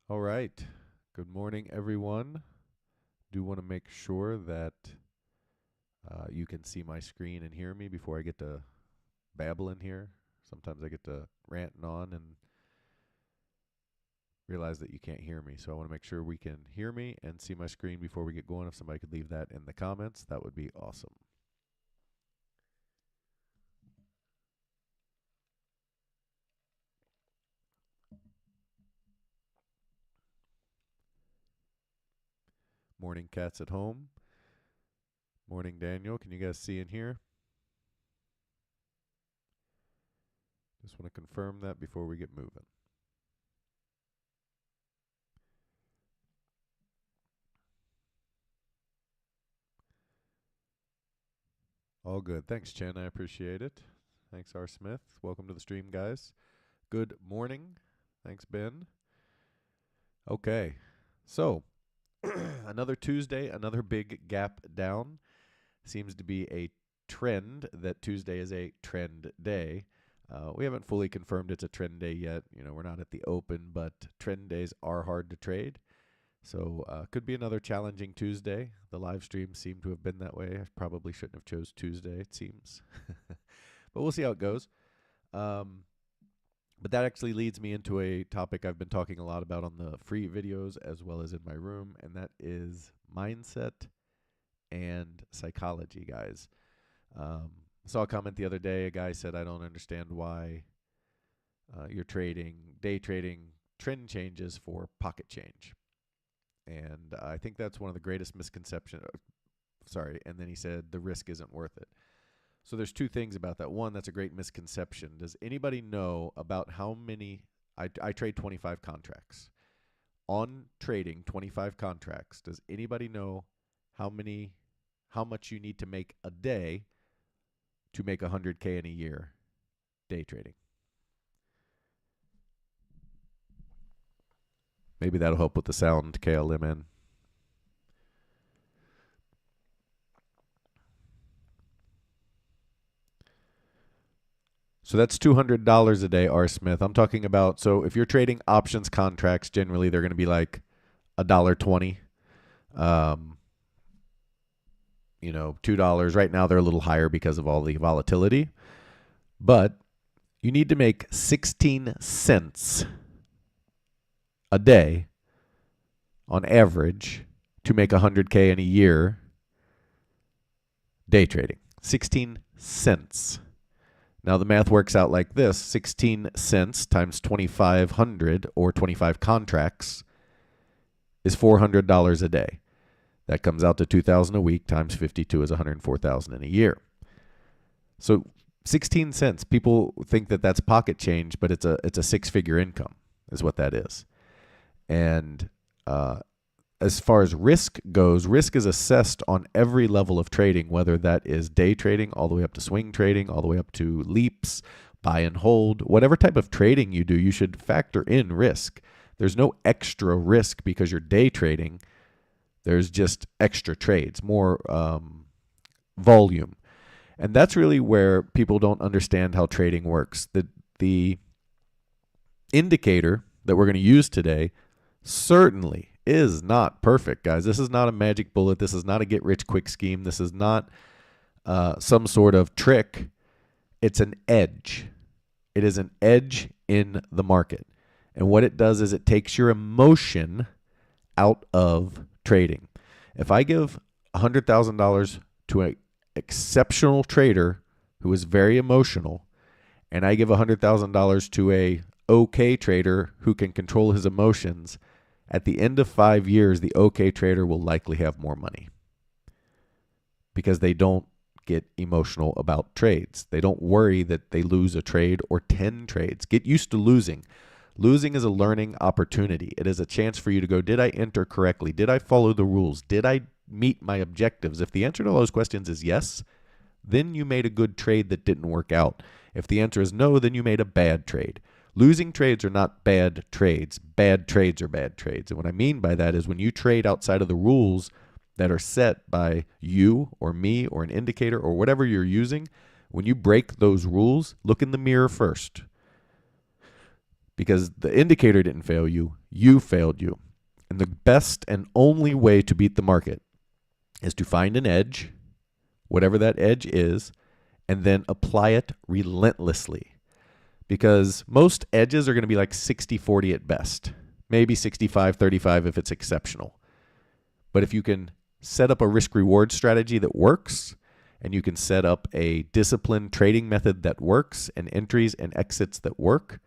All right. Good morning, everyone. Do want to make sure that you can see my screen and hear me before I get to babbling here. Sometimes I get to ranting on and realize that you can't hear me. So I want to make sure we can hear me and see my screen before we get going. If somebody could leave that in the comments, that would be awesome. Morning, cats at home. Morning, Daniel. Can you guys see and hear? Just want to confirm that before we get moving. All good. Thanks, Chen. I appreciate it. Thanks, R. Smith. Welcome to the stream, guys. Good morning. Thanks, Ben. Okay. So, another Tuesday, another big gap down. Seems to be a trend that Tuesday is a trend day. We haven't fully confirmed it's a trend day yet. We're not at the open, but trend days are hard to trade. So, could be another challenging Tuesday. The live streams seem to have been that way. I probably shouldn't have chose Tuesday, it seems. But we'll see how it goes. But that actually leads me into a topic I've been talking a lot about on the free videos as well as in my room, and that is mindset and psychology, guys. I saw a comment the other day. A guy said, I don't understand why you're day trading trend changes for pocket change. And I think that's one of the greatest misconceptions. Sorry. And then he said, the risk isn't worth it. So there's two things about that. One, that's a great misconception. Does anybody know about how many? I trade 25 contracts. On trading 25 contracts, does anybody know how much you need to make a day to make 100K in a year day trading? Maybe that'll help with the sound, KLMN. So that's $200 a day, R. Smith. I'm talking about, so if you're trading options contracts, generally they're going to be like $1.20. $2. Right now they're a little higher because of all the volatility. But you need to make 16 cents a day on average to make 100K in a year day trading. 16 cents. Now the math works out like this: 16 cents times 2,500 or 25 contracts is $400 a day. That comes out to $2,000 a week times 52 is $104,000 in a year. So 16 cents. People think that that's pocket change, but it's a six-figure income is what that is. And as far as risk goes, risk is assessed on every level of trading, whether that is day trading all the way up to swing trading, all the way up to leaps, buy and hold. Whatever type of trading you do, you should factor in risk. There's no extra risk because you're day trading. There's just extra trades, more volume. And that's really where people don't understand how trading works. The indicator that we're going to use today certainly is not perfect, guys. This is not a magic bullet. This is not a get-rich-quick scheme. This is not some sort of trick. It's an edge. It is an edge in the market. And what it does is it takes your emotion out of trading. If I give $100,000 to an exceptional trader who is very emotional, and I give $100,000 to a okay trader who can control his emotions, at the end of 5 years, the okay trader will likely have more money because they don't get emotional about trades. They don't worry that they lose a trade or 10 trades. Get used to losing. Losing is a learning opportunity. It is a chance for you to go, did I enter correctly? Did I follow the rules? Did I meet my objectives? If the answer to all those questions is yes, then you made a good trade that didn't work out. If the answer is no, then you made a bad trade. Losing trades are not bad trades. Bad trades are bad trades. And what I mean by that is when you trade outside of the rules that are set by you or me or an indicator or whatever you're using, when you break those rules, look in the mirror first. because the indicator didn't fail you, you failed you. And the best and only way to beat the market is to find an edge, whatever that edge is, and then apply it relentlessly. Because most edges are going to be like 60-40 at best, maybe 65-35 if it's exceptional. But if you can set up a risk-reward strategy that works, and you can set up a disciplined trading method that works, and entries and exits that work,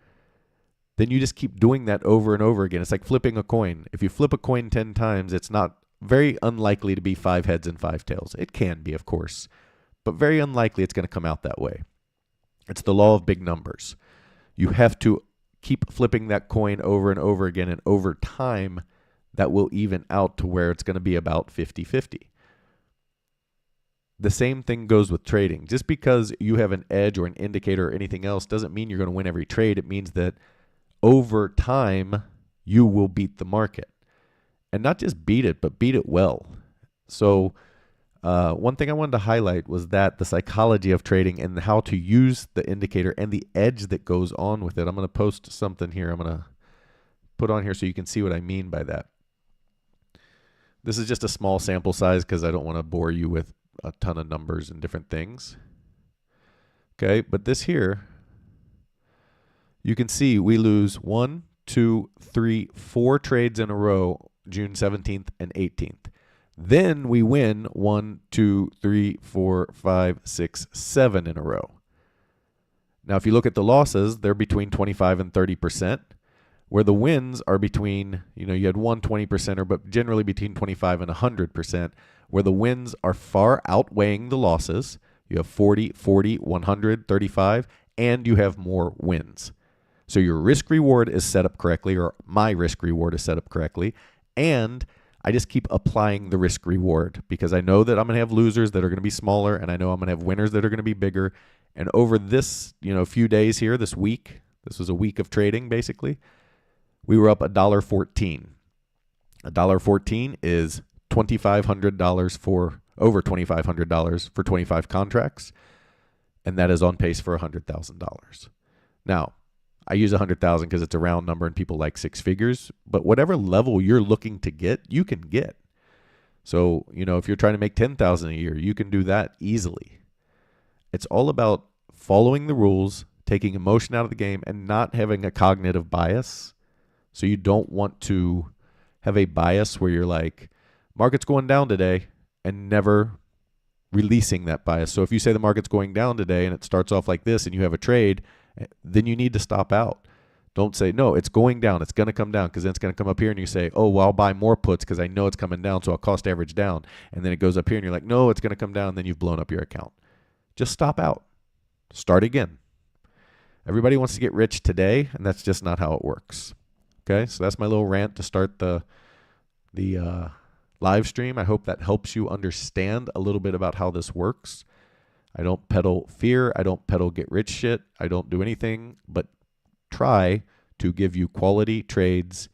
then you just keep doing that over and over again. It's like flipping a coin. If you flip a coin 10 times, it's not very unlikely to be 5 heads and 5 tails. It can be, of course, but very unlikely it's going to come out that way. It's the law of big numbers. You have to keep flipping that coin over and over again, and over time, that will even out to where it's going to be about 50-50. The same thing goes with trading. Just because you have an edge or an indicator or anything else doesn't mean you're going to win every trade. It means that over time, you will beat the market. And not just beat it, but beat it well. So one thing I wanted to highlight was that the psychology of trading and how to use the indicator and the edge that goes on with it. I'm going to post something here. I'm going to put on here so you can see what I mean by that. This is just a small sample size because I don't want to bore you with a ton of numbers and different things. Okay, but this here, you can see we lose 1, 2, 3, 4 trades in a row, June 17th and 18th. Then we win 1, 2, 3, 4, 5, 6, 7 in a row. Now, if you look at the losses, they're between 25 and 30%, where the wins are between, you had one 20%er, but generally between 25 and 100%, where the wins are far outweighing the losses. You have 40, 40, 100, 35, and you have more wins. So your risk reward is set up correctly, or my risk reward is set up correctly, and I just keep applying the risk reward because I know that I'm going to have losers that are going to be smaller, and I know I'm going to have winners that are going to be bigger. And over this, few days here, this week, this was a week of trading basically, we were up $1.14. $1.14 is $2,500 for over $2,500 for 25 contracts, and that is on pace for $100,000. Now, I use 100,000 because it's a round number and people like 6 figures, but whatever level you're looking to get, you can get. So, if you're trying to make 10,000 a year, you can do that easily. It's all about following the rules, taking emotion out of the game, and not having a cognitive bias. So you don't want to have a bias where you're like, market's going down today, and never releasing that bias. So if you say the market's going down today and it starts off like this and you have a trade, then you need to stop out. Don't say, no, it's going down. It's going to come down, because then it's going to come up here and you say, oh, well, I'll buy more puts because I know it's coming down, so I'll cost average down. And then it goes up here and you're like, no, it's going to come down. And then you've blown up your account. Just stop out. Start again. Everybody wants to get rich today, and that's just not how it works. Okay, so that's my little rant to start the live stream. I hope that helps you understand a little bit about how this works. I don't peddle fear. I don't peddle get rich shit. I don't do anything but try to give you quality trades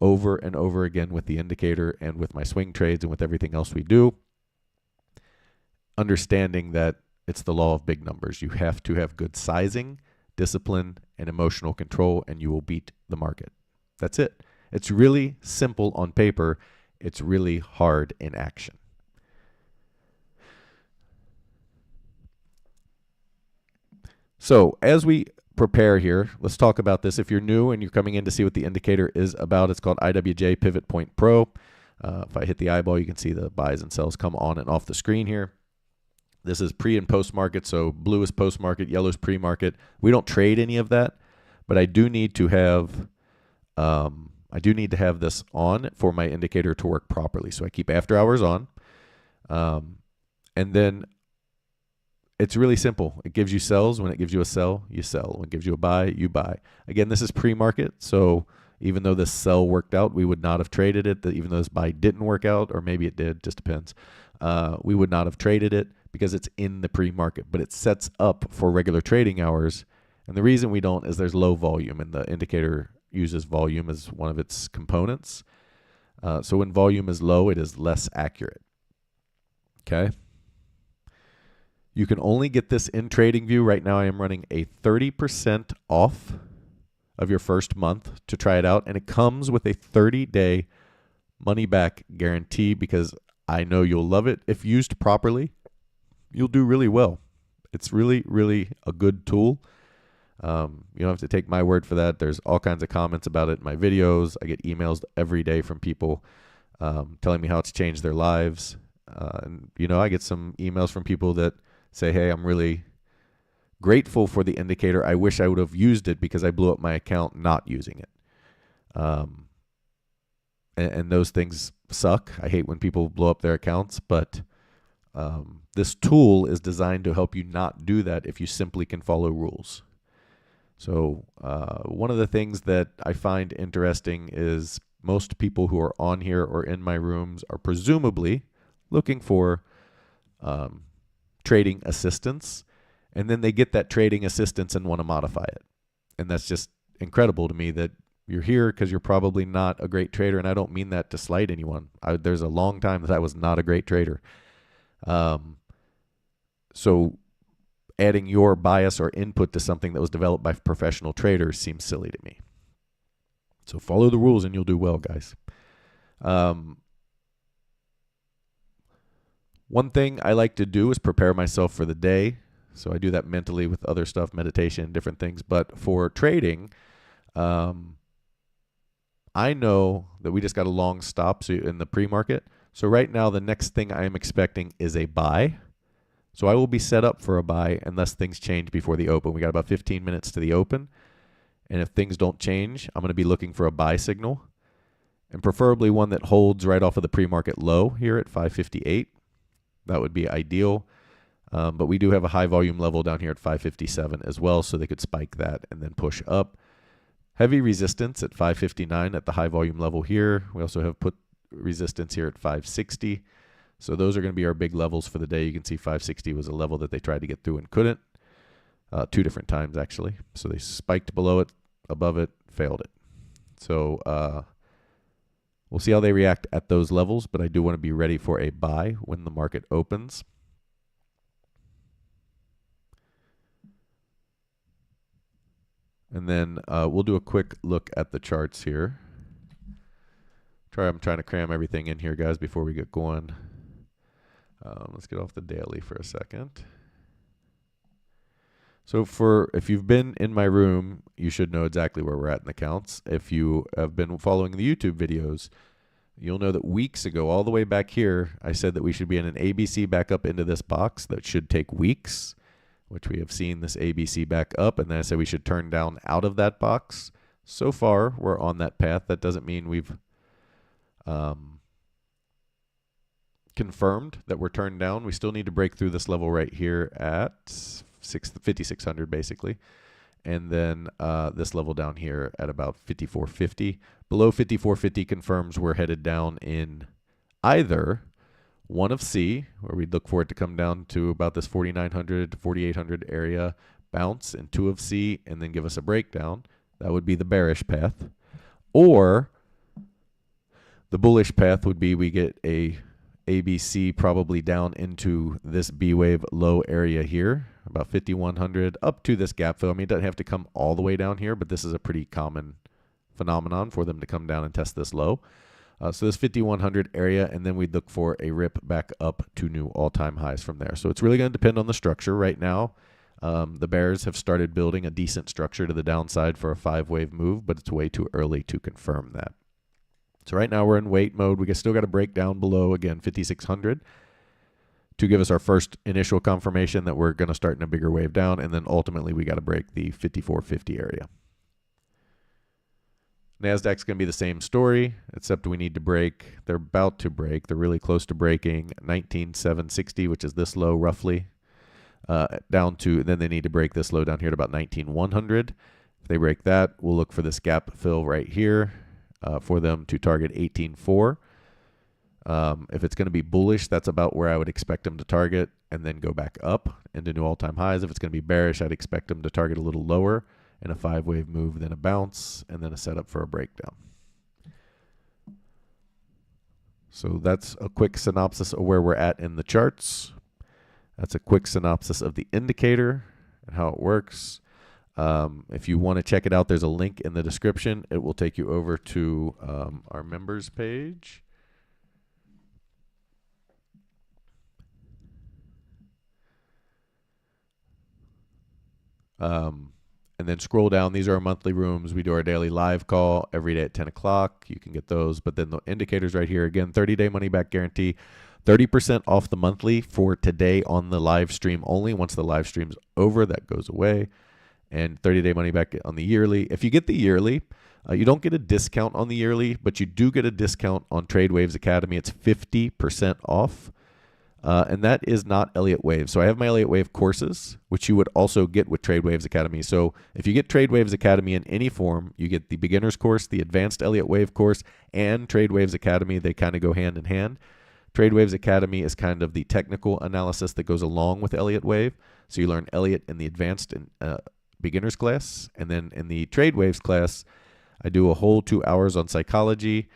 over and over again with the indicator and with my swing trades and with everything else we do. Understanding that it's the law of big numbers. You have to have good sizing, discipline, and emotional control, and you will beat the market. That's it. It's really simple on paper. It's really hard in action. So as we prepare here, let's talk about this. If you're new and you're coming in to see what the indicator is about, it's called IWJ Pivot Point Pro. If I hit the eyeball, you can see the buys and sells come on and off the screen here. This is pre and post market. So blue is post market, yellow is pre market. We don't trade any of that, but I do need to have this on for my indicator to work properly. So I keep after hours on, and then it's really simple. It gives you sells. When it gives you a sell, you sell. When it gives you a buy, you buy. Again, this is pre-market, so even though this sell worked out, we would not have traded it. Even though this buy didn't work out, or maybe it did, just depends. We would not have traded it because it's in the pre-market, but it sets up for regular trading hours. And the reason we don't is there's low volume, and the indicator uses volume as one of its components. So when volume is low, it is less accurate. Okay. You can only get this in TradingView. Right now I am running a 30% off of your first month to try it out. And it comes with a 30-day money-back guarantee because I know you'll love it. If used properly, you'll do really well. It's really, really a good tool. You don't have to take my word for that. There's all kinds of comments about it in my videos. I get emails every day from people telling me how it's changed their lives. And, I get some emails from people that say, hey, I'm really grateful for the indicator. I wish I would have used it because I blew up my account not using it. And those things suck. I hate when people blow up their accounts, but this tool is designed to help you not do that if you simply can follow rules. So one of the things that I find interesting is most people who are on here or in my rooms are presumably looking for trading assistance, and then they get that trading assistance and want to modify it. And that's just incredible to me that you're here because you're probably not a great trader, and I don't mean that to slight anyone. There's a long time that I was not a great trader. So adding your bias or input to something that was developed by professional traders seems silly to me. So follow the rules and you'll do well, guys. One thing I like to do is prepare myself for the day. So I do that mentally with other stuff, meditation, different things. But for trading, I know that we just got a long stop in the pre-market. So right now, the next thing I am expecting is a buy. So I will be set up for a buy unless things change before the open. We got about 15 minutes to the open. And if things don't change, I'm going to be looking for a buy signal. And preferably one that holds right off of the pre-market low here at 558. That would be ideal. But we do have a high volume level down here at 557 as well, so they could spike that and then push up. Heavy resistance at 559 at the high volume level here. We also have put resistance here at 560. So those are going to be our big levels for the day. You can see 560 was a level that they tried to get through and couldn't. 2 different times, actually. So they spiked below it, above it, failed it. So we'll see how they react at those levels, but I do want to be ready for a buy when the market opens. And then we'll do a quick look at the charts here. I'm trying to cram everything in here, guys, before we get going. Let's get off the daily for a second. So if you've been in my room, you should know exactly where we're at in the counts. If you have been following the YouTube videos, you'll know that weeks ago, all the way back here, I said that we should be in an ABC back up into this box that should take weeks, which we have seen this ABC back up, and then I said we should turn down out of that box. So far, we're on that path. That doesn't mean we've confirmed that we're turned down. We still need to break through this level right here at 5,600 basically, and then this level down here at about 5,450. Below 5,450 confirms we're headed down in either one of C, where we'd look for it to come down to about this 4,900 to 4,800 area, bounce, and 2 of C, and then give us a breakdown. That would be the bearish path. Or the bullish path would be we get a ABC probably down into this B wave low area here, about 5,100 up to this gap fill. I mean, it doesn't have to come all the way down here, but this is a pretty common phenomenon for them to come down and test this low. So this 5,100 area, and then we'd look for a rip back up to new all-time highs from there. So it's really going to depend on the structure. Right now, the bears have started building a decent structure to the downside for a 5-wave move, but it's way too early to confirm that. So right now we're in wait mode. We still got to break down below, again, 5,600 to give us our first initial confirmation that we're going to start in a bigger wave down, and then ultimately we got to break the 5,450 area. NASDAQ's going to be the same story, except we need to break. They're about to break. They're really close to breaking 19,760, which is this low roughly, down to, then they need to break this low down here to about 19,100. If they break that, we'll look for this gap fill right here for them to target 18.4. If it's going to be bullish, that's about where I would expect them to target and then go back up into new all-time highs. If it's going to be bearish, I'd expect them to target a little lower in a 5-wave move, then a bounce, and then a setup for a breakdown. So that's a quick synopsis of where we're at in the charts. That's a quick synopsis of the indicator and how it works. If you want to check it out, there's a link in the description. It will take you over to our members page. And then scroll down. These are our monthly rooms. We do our daily live call every day at 10 o'clock. You can get those. But then the indicators right here, again, 30-day money-back guarantee, 30% off the monthly for today on the live stream only. Once the live stream's over, that goes away. And 30-day money-back on the yearly. If you get the yearly, you don't get a discount on the yearly, but you do get a discount on TradeWaves Academy. It's 50% off. And that is not Elliott Wave. So I have my Elliott Wave courses, which you would also get with TradeWaves Academy. So if you get TradeWaves Academy in any form, you get the beginner's course, the advanced Elliott Wave course, and TradeWaves Academy. They kind of go hand in hand. TradeWaves Academy is kind of the technical analysis that goes along with Elliott Wave. So you learn Elliott in the advanced and beginner's class. And then in the TradeWaves class, I do a whole 2 hours on psychology,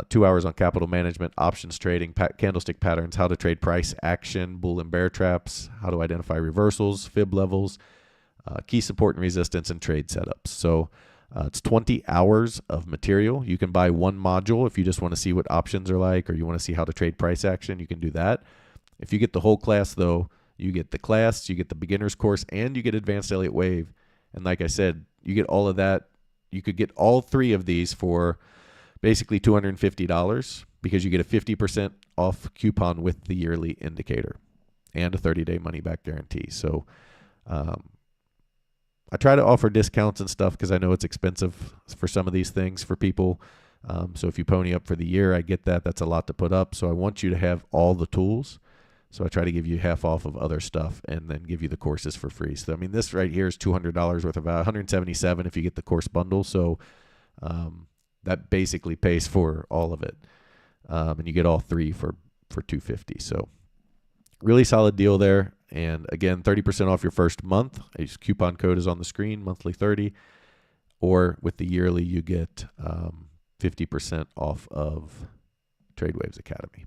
2 hours on capital management, options trading, candlestick patterns, how to trade price action, bull and bear traps, how to identify reversals, fib levels, key support and resistance, and trade setups. So it's 20 hours of material. You can buy one module if you just want to see what options are like, or you want to see how to trade price action. You can do that. If you get the whole class, though, you get the class, you get the beginner's course, and you get advanced Elliott Wave. And like I said, you get all of that. You could get all three of these for basically $250 because you get a 50% off coupon with the yearly indicator and a 30-day money-back guarantee. So I try to offer discounts and stuff because I know it's expensive for some of these things for people. So if you pony up for the year, I get that. That's a lot to put up. So I want you to have all the tools. So I try to give you half off of other stuff and then give you the courses for free. So I mean, this right here is $200 worth of $177 if you get the course bundle. So that basically pays for all of it, and you get all three for $250. So really solid deal there. And again, 30% off your first month. A coupon code is on the screen, monthly 30, or with the yearly you get 50% off of TradeWaves Academy.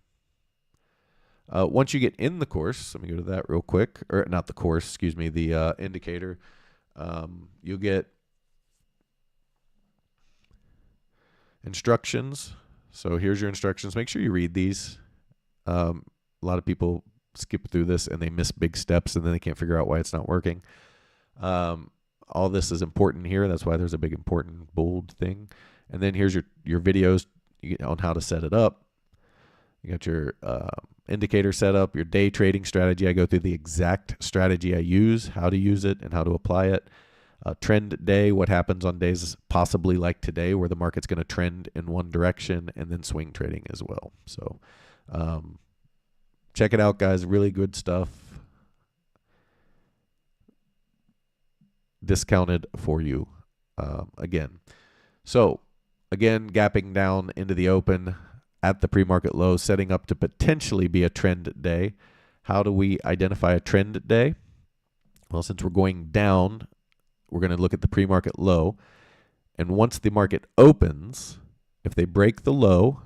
Once you get in the course, let me go to that real quick, or not the course, excuse me, the indicator. You'll get instructions. So here's your instructions. Make sure you read these. A lot of people skip through this and they miss big steps and then they can't figure out why it's not working. All this is important here. That's why there's a big important bold thing. And then here's your videos on how to set it up. You got your indicator setup, your day trading strategy. I go through the exact strategy I use, how to use it, and how to apply it. Trend day, what happens on days possibly like today where the market's going to trend in one direction, and then swing trading as well. So check it out, guys. Really good stuff. Discounted for you again. So again, gapping down into the open at the pre-market low, setting up to potentially be a trend day. How do we identify a trend day? Well, since we're going down, we're going to look at the pre-market low. And once the market opens, if they break the low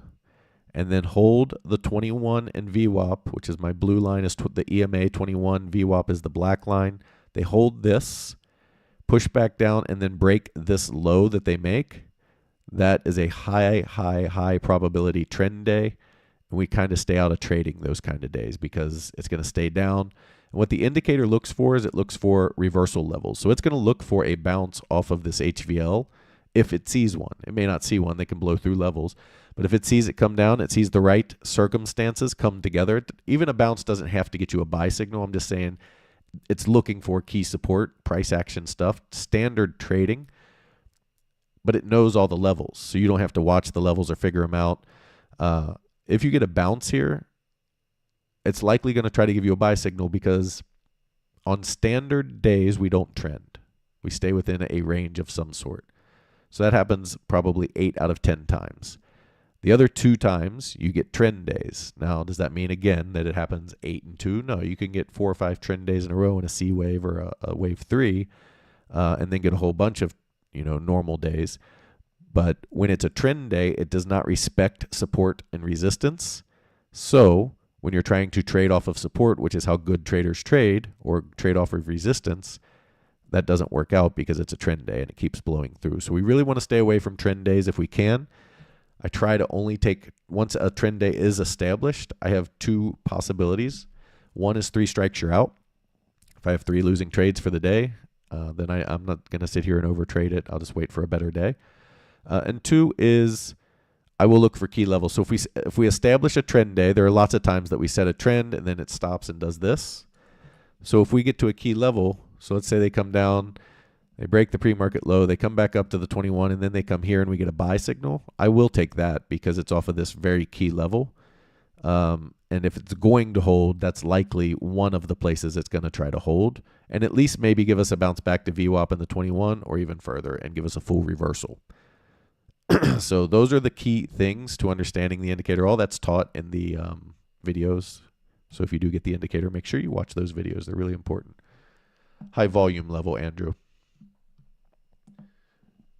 and then hold the 21 and VWAP, which is my blue line is the EMA 21, VWAP is the black line. They hold this, push back down, and then break this low that they make. That is a high probability trend day. And we kind of stay out of trading those kind of days because it's going to stay down. And what the indicator looks for is it looks for reversal levels. So it's going to look for a bounce off of this HVL if it sees one. It may not see one. They can blow through levels. But if it sees it come down, it sees the right circumstances come together. Even a bounce doesn't have to get you a buy signal. I'm just saying it's looking for key support, price action stuff, standard trading. But it knows all the levels, so you don't have to watch the levels or figure them out. If you get a bounce here, it's likely going to try to give you a buy signal because on standard days, we don't trend. We stay within a range of some sort. So that happens probably 8 out of 10 times. The other 2 times, you get trend days. Now, does that mean, again, that it happens 8 and 2? No, you can get 4 or 5 trend days in a row in a C wave or a wave 3, and then get a whole bunch of normal days. But when it's a trend day, it does not respect support and resistance. So when you're trying to trade off of support, which is how good traders trade, or trade off of resistance, that doesn't work out because it's a trend day and it keeps blowing through. So we really want to stay away from trend days if we can. I try to only take, once a trend day is established, I have two possibilities. One is 3 strikes, you're out. If I have 3 losing trades for the day, then I'm not going to sit here and overtrade it. I'll just wait for a better day. And 2 is I will look for key levels. So if we establish a trend day, there are lots of times that we set a trend and then it stops and does this. So if we get to a key level, so let's say they come down, they break the pre-market low, they come back up to the 21, and then they come here and we get a buy signal, I will take that because it's off of this very key level. And if it's going to hold, that's likely one of the places it's going to try to hold, and at least maybe give us a bounce back to VWAP in the 21 or even further and give us a full reversal. So those are the key things to understanding the indicator. All that's taught in the videos. So if you do get the indicator, make sure you watch those videos. They're really important. High volume level, Andrew.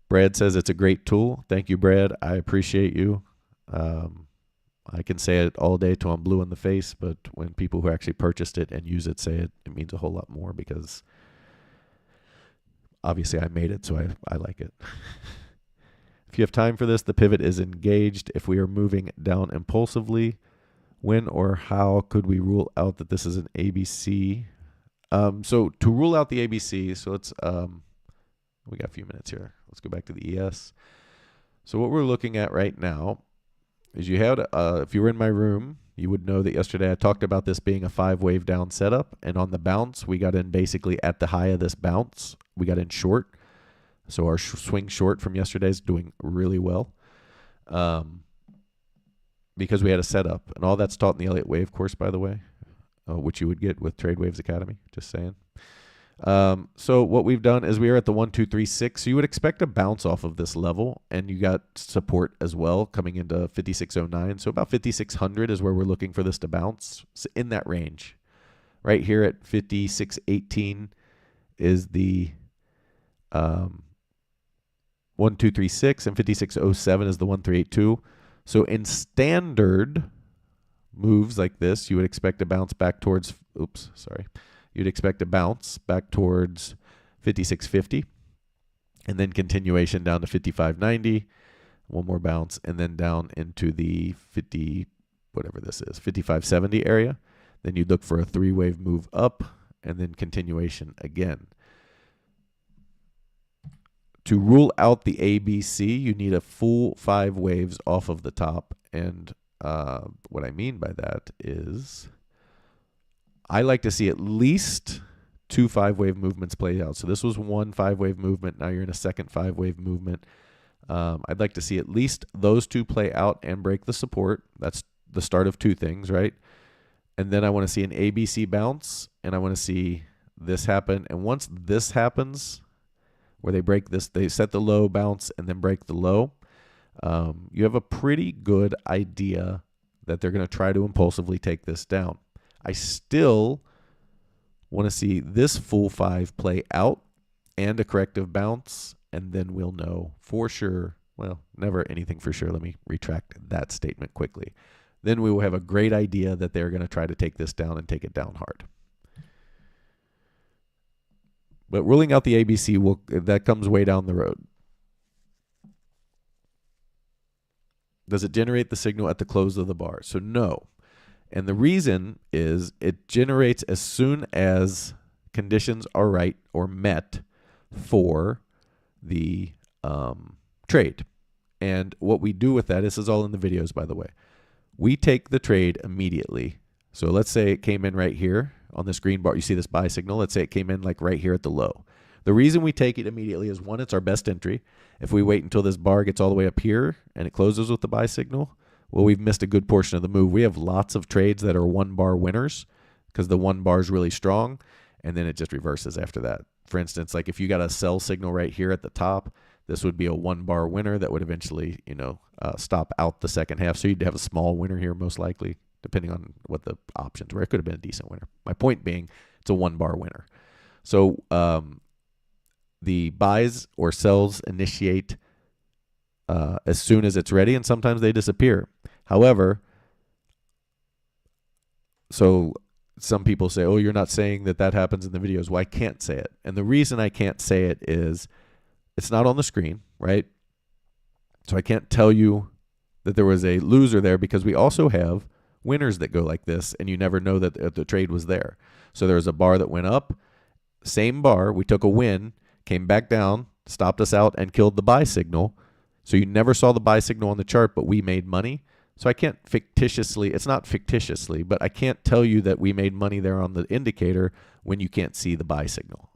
Brad says it's a great tool. Thank you, Brad. I appreciate you. I can say it all day till I'm blue in the face, but when people who actually purchased it and use it say it, it means a whole lot more because obviously I made it, so I like it. If you have time for this, the pivot is engaged. If we are moving down impulsively, when or how could we rule out that this is an ABC? So to rule out the ABC, so let's, we got a few minutes here. Let's go back to the ES. So what we're looking at right now is you had, if you were in my room, you would know that yesterday I talked about this being a 5-wave down setup. And on the bounce, we got in basically at the high of this bounce. We got in short. So our swing short from yesterday is doing really well because we had a setup. And all that's taught in the Elliott Wave course, by the way, which you would get with Trade Waves Academy, just saying. So what we've done is we are at the 1, 2, 3, 6. So you would expect a bounce off of this level, and you got support as well coming into 5609. So about 5600 is where we're looking for this to bounce. So in that range, right here at 5618 is the 1236, and 5607 is the 1382. So in standard moves like this, you would expect a bounce back towards, you'd expect a bounce back towards 5650 and then continuation down to 5590, one more bounce, and then down into the 5570 area. Then you'd look for a 3-wave move up and then continuation again. To rule out the ABC, you need a full 5 waves off of the top. And what I mean by that is I like to see at least 2 5-wave movements play out. So this was one 5-wave movement. Now you're in a second 5-wave movement. I'd like to see at least those 2 play out and break the support. That's the start of 2 things, right? And then I want to see an ABC bounce, and I want to see this happen. And once this happens, where they break this, they set the low, bounce, and then break the low, you have a pretty good idea that they're going to try to impulsively take this down. I still want to see this full 5 play out and a corrective bounce, and then we'll know for sure. Well, never anything for sure. Let me retract that statement quickly. Then we will have a great idea that they're going to try to take this down and take it down hard. But ruling out the ABC, that comes way down the road. Does it generate the signal at the close of the bar? So no. And the reason is it generates as soon as conditions are right or met for the trade. And what we do with that, this is all in the videos, by the way. We take the trade immediately. So let's say it came in right here on this green bar. You see this buy signal. Let's say it came in like right here at the low. The reason we take it immediately is, one, it's our best entry. If we wait until this bar gets all the way up here and it closes with the buy signal, well, we've missed a good portion of the move. We have lots of trades that are 1-bar winners because the 1 bar is really strong, and then it just reverses after that. For instance, like if you got a sell signal right here at the top, this would be a 1-bar winner that would eventually, stop out the second half. So you'd have a small winner here most likely, depending on what the options were. It could have been a decent winner. My point being, it's a 1-bar winner. So the buys or sells initiate as soon as it's ready, and sometimes they disappear. However, so some people say, oh, you're not saying that that happens in the videos. Well, I can't say it. And the reason I can't say it is it's not on the screen, right? So I can't tell you that there was a loser there because we also have winners that go like this, and you never know that the trade was there. So there was a bar that went up, same bar, we took a win, came back down, stopped us out, and killed the buy signal. So you never saw the buy signal on the chart, but we made money. So I can't fictitiously, it's not fictitiously, but I can't tell you that we made money there on the indicator when you can't see the buy signal.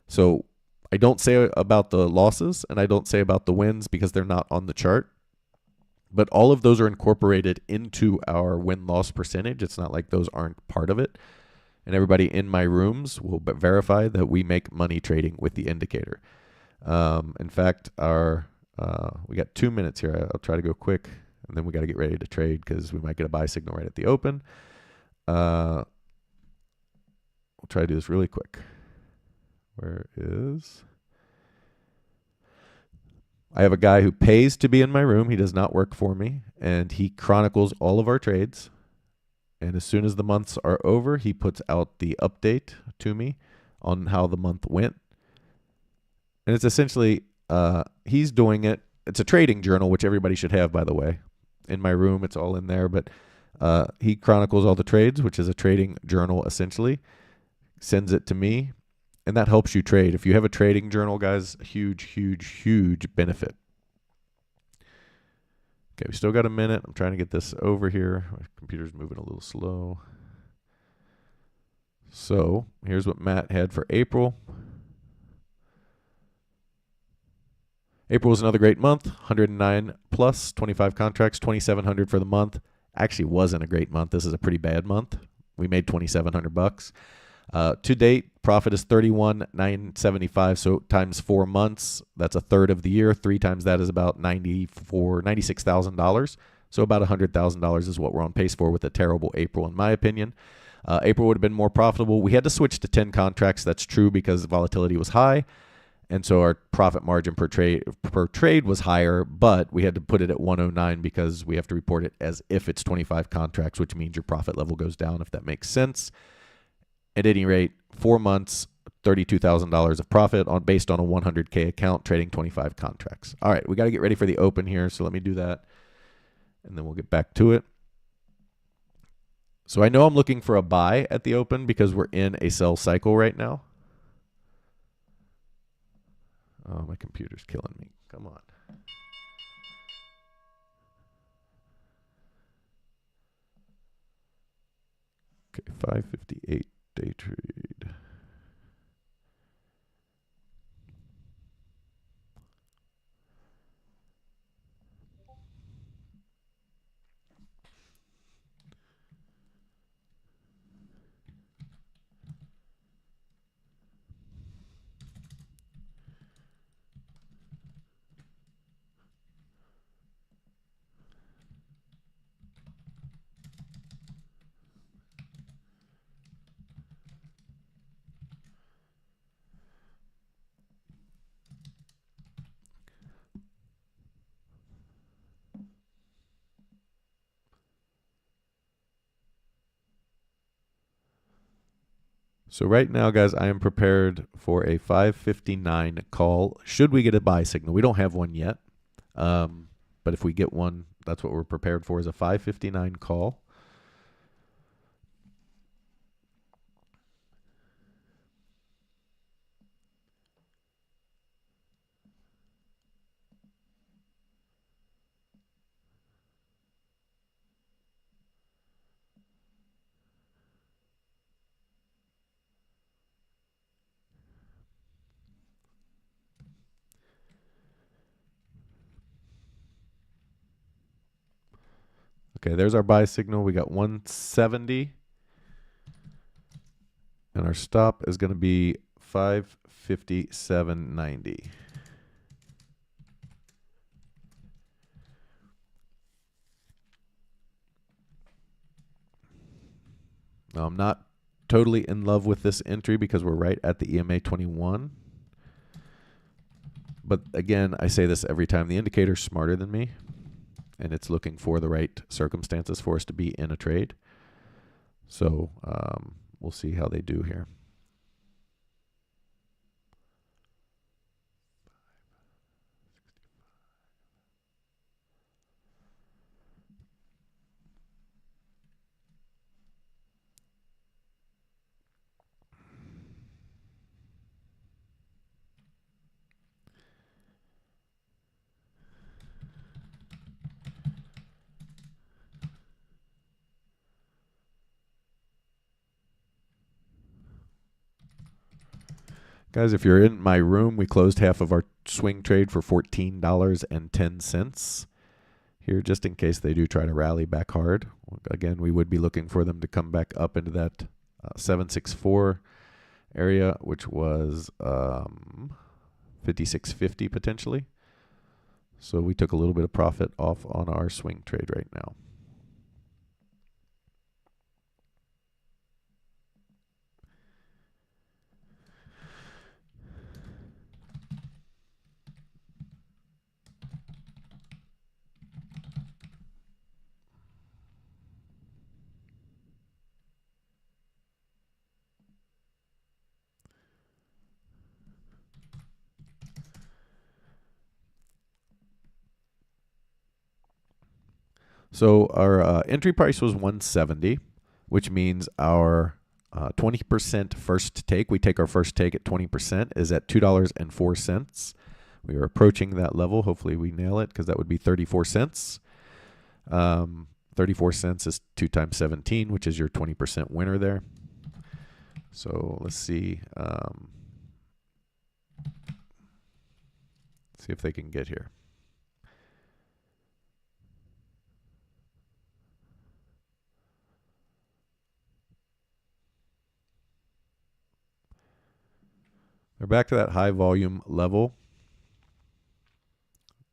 So I don't say about the losses and I don't say about the wins because they're not on the chart. But all of those are incorporated into our win-loss percentage. It's not like those aren't part of it. And everybody in my rooms will verify that we make money trading with the indicator. In fact, we got 2 minutes here. I'll try to go quick, and then we got to get ready to trade because we might get a buy signal right at the open. We'll try to do this really quick. Where is... I have a guy who pays to be in my room. He does not work for me, and he chronicles all of our trades. And as soon as the months are over, he puts out the update to me on how the month went. And it's essentially, he's doing it. It's a trading journal, which everybody should have, by the way. In my room, it's all in there. But he chronicles all the trades, which is a trading journal, essentially. Sends it to me. And that helps you trade. If you have a trading journal, guys, huge, huge, huge benefit. Okay, we still got a minute. I'm trying to get this over here. My computer's moving a little slow. So here's what Matt had for April. April was another great month. 109 plus, 25 contracts, 2,700 for the month. Actually wasn't a great month. This is a pretty bad month. We made 2,700 bucks. To date, profit is 31,975. So times 4 months, that's a third of the year. 3 times that is about $96,000. So about $100,000 is what we're on pace for with a terrible April, in my opinion. April would have been more profitable. We had to switch to 10 contracts. That's true because volatility was high. And so our profit margin per trade was higher, but we had to put it at 109 because we have to report it as if it's 25 contracts, which means your profit level goes down, if that makes sense. At any rate, 4 months, $32,000 of profit based on a 100K account trading 25 contracts. All right, we got to get ready for the open here, so let me do that, and then we'll get back to it. So I know I'm looking for a buy at the open because we're in a sell cycle right now. Oh, my computer's killing me. Come on. Okay, 558. Day trade. So right now, guys, I am prepared for a 559 call. Should we get a buy signal? We don't have one yet. But if we get one, that's what we're prepared for, is a 559 call. Okay, there's our buy signal. We got 170. And our stop is going to be 557.90. Now, I'm not totally in love with this entry because we're right at the EMA 21. But again, I say this every time. The indicator's smarter than me, and it's looking for the right circumstances for us to be in a trade. So we'll see how they do here. Guys, if you're in my room, we closed half of our swing trade for $14.10 here, just in case they do try to rally back hard. Again, we would be looking for them to come back up into that 764 area, which was 56.50 potentially. So we took a little bit of profit off on our swing trade right now. So our entry price was 170, which means our 20% first take, we take our first take at 20%, is at $2.04. We are approaching that level. Hopefully we nail it, because that would be 34 cents. 34 cents is 2 times 17, which is your 20% winner there. So let's see. See if they can get here. They're back to that high volume level.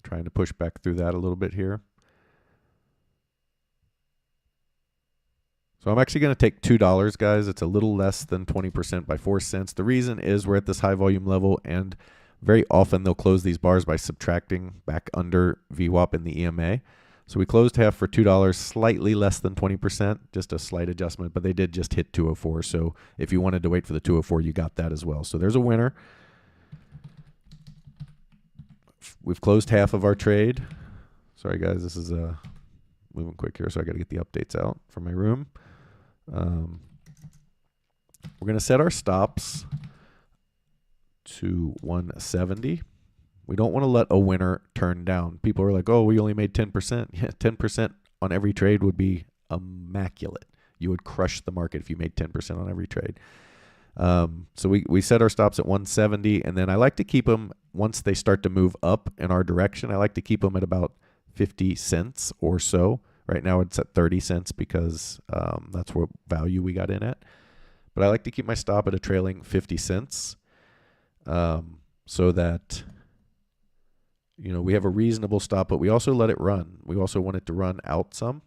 Trying to push back through that a little bit here. So I'm actually going to take $2, guys. It's a little less than 20% by 4 cents. The reason is we're at this high volume level, and very often they'll close these bars by subtracting back under VWAP in the EMA. So we closed half for $2, slightly less than 20%, just a slight adjustment, but they did just hit 204. So if you wanted to wait for the 204, you got that as well. So there's a winner. We've closed half of our trade. Sorry, guys, this is moving quick here, so I got to get the updates out from my room. We're going to set our stops to 170. We don't want to let a winner turn down. People are like, oh, we only made 10%. Yeah, 10% on every trade would be immaculate. You would crush the market if you made 10% on every trade. So we set our stops at 170, and then I like to keep them, once they start to move up in our direction, I like to keep them at about 50 cents or so. Right now it's at 30 cents because that's what value we got in at. But I like to keep my stop at a trailing 50 cents so that, you know, we have a reasonable stop, but we also let it run. We also want it to run out some.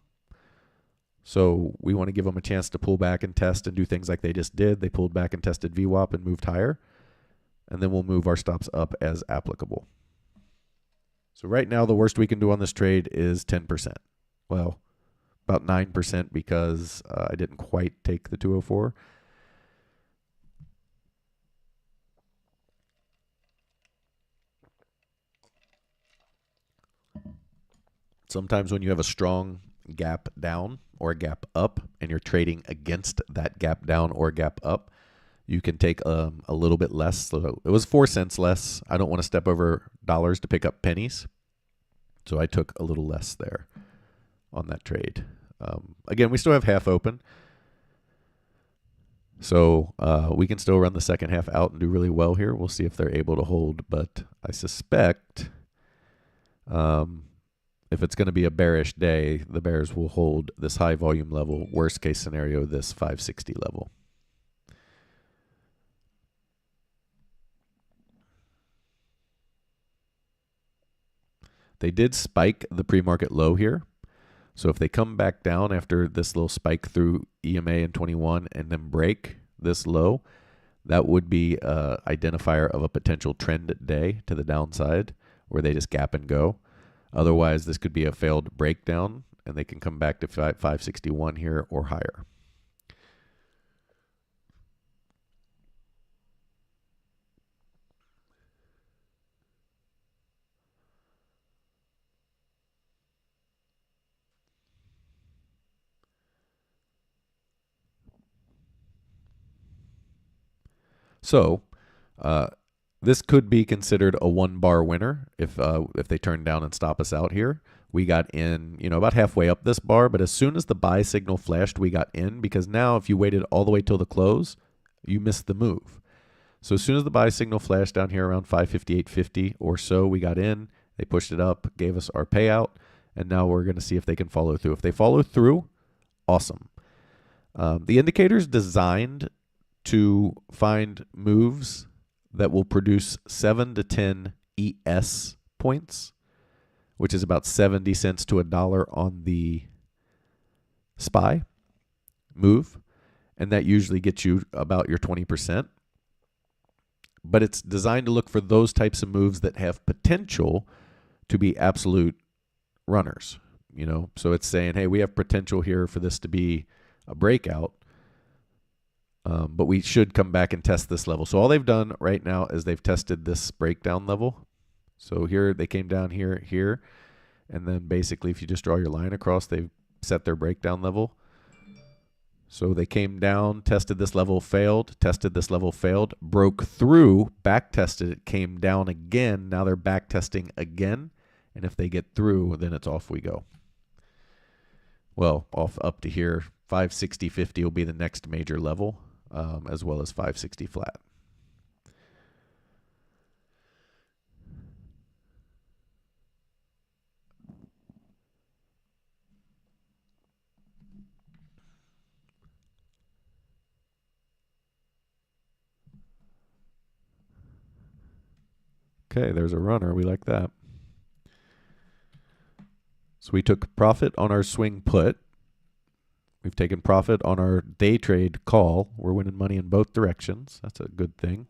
So we want to give them a chance to pull back and test and do things like they just did. They pulled back and tested VWAP and moved higher. And then we'll move our stops up as applicable. So right now, the worst we can do on this trade is 10%. Well, about 9% because I didn't quite take the 204. Sometimes when you have a strong gap down or a gap up and you're trading against that gap down or gap up, you can take a little bit less. So it was 4 cents less. I don't want to step over dollars to pick up pennies. So I took a little less there on that trade. Again, we still have half open. So we can still run the second half out and do really well here. We'll see if they're able to hold. But I suspect if it's going to be a bearish day, the bears will hold this high volume level. Worst case scenario, this 560 level. They did spike the pre-market low here. So if they come back down after this little spike through EMA in 21 and then break this low, that would be an identifier of a potential trend day to the downside where they just gap and go. Otherwise, this could be a failed breakdown and they can come back to 561 here or higher. So this could be considered a 1 bar winner if they turn down and stop us out here. We got in, about halfway up this bar, but as soon as the buy signal flashed, we got in, because now if you waited all the way till the close, you missed the move. So as soon as the buy signal flashed down here around 558.50 or so, we got in. They pushed it up, gave us our payout, and now we're going to see if they can follow through. If they follow through, awesome. The indicator is designed to find moves that will produce 7 to 10 ES points, which is about 70 cents to $1 on the SPY move. And that usually gets you about your 20%. But it's designed to look for those types of moves that have potential to be absolute runners. So it's saying, hey, we have potential here for this to be a breakout. But we should come back and test this level. So all they've done right now is they've tested this breakdown level. So here they came down here, and then basically if you just draw your line across, they've set their breakdown level. So they came down, tested this level, failed, tested this level, failed, broke through, back tested it, came down again. Now they're back testing again. And if they get through, then it's off we go. Well, off up to here, 560.50 will be the next major level, as well as 560 flat. Okay, there's a runner. We like that. So we took profit on our swing put. We've taken profit on our day trade call. We're winning money in both directions. That's a good thing.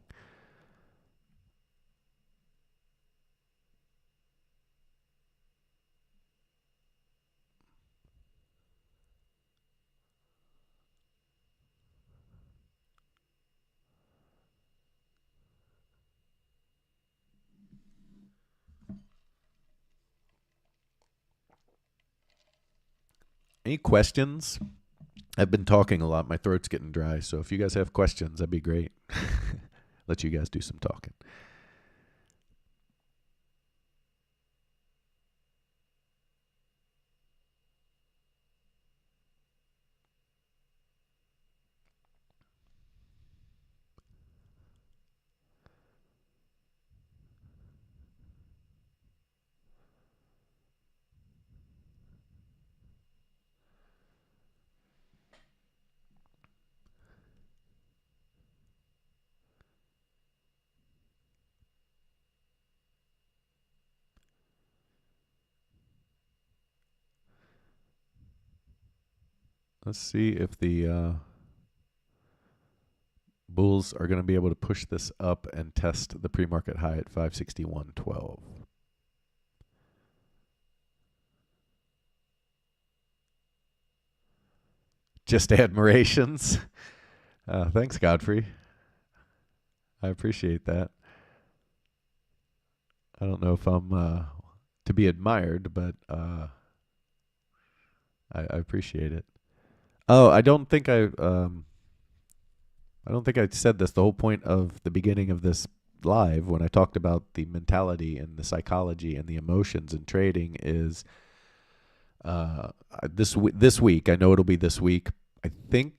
Any questions? I've been talking a lot. My throat's getting dry. So if you guys have questions, that'd be great. Let you guys do some talking. Let's see if the Bulls are going to be able to push this up and test the pre-market high at 561.12. Just admirations. Thanks, Godfrey. I appreciate that. I don't know if I'm to be admired, but I appreciate it. Oh, I don't think I said this. The whole point of the beginning of this live, when I talked about the mentality and the psychology and the emotions in trading, is this week. I know it'll be this week. I think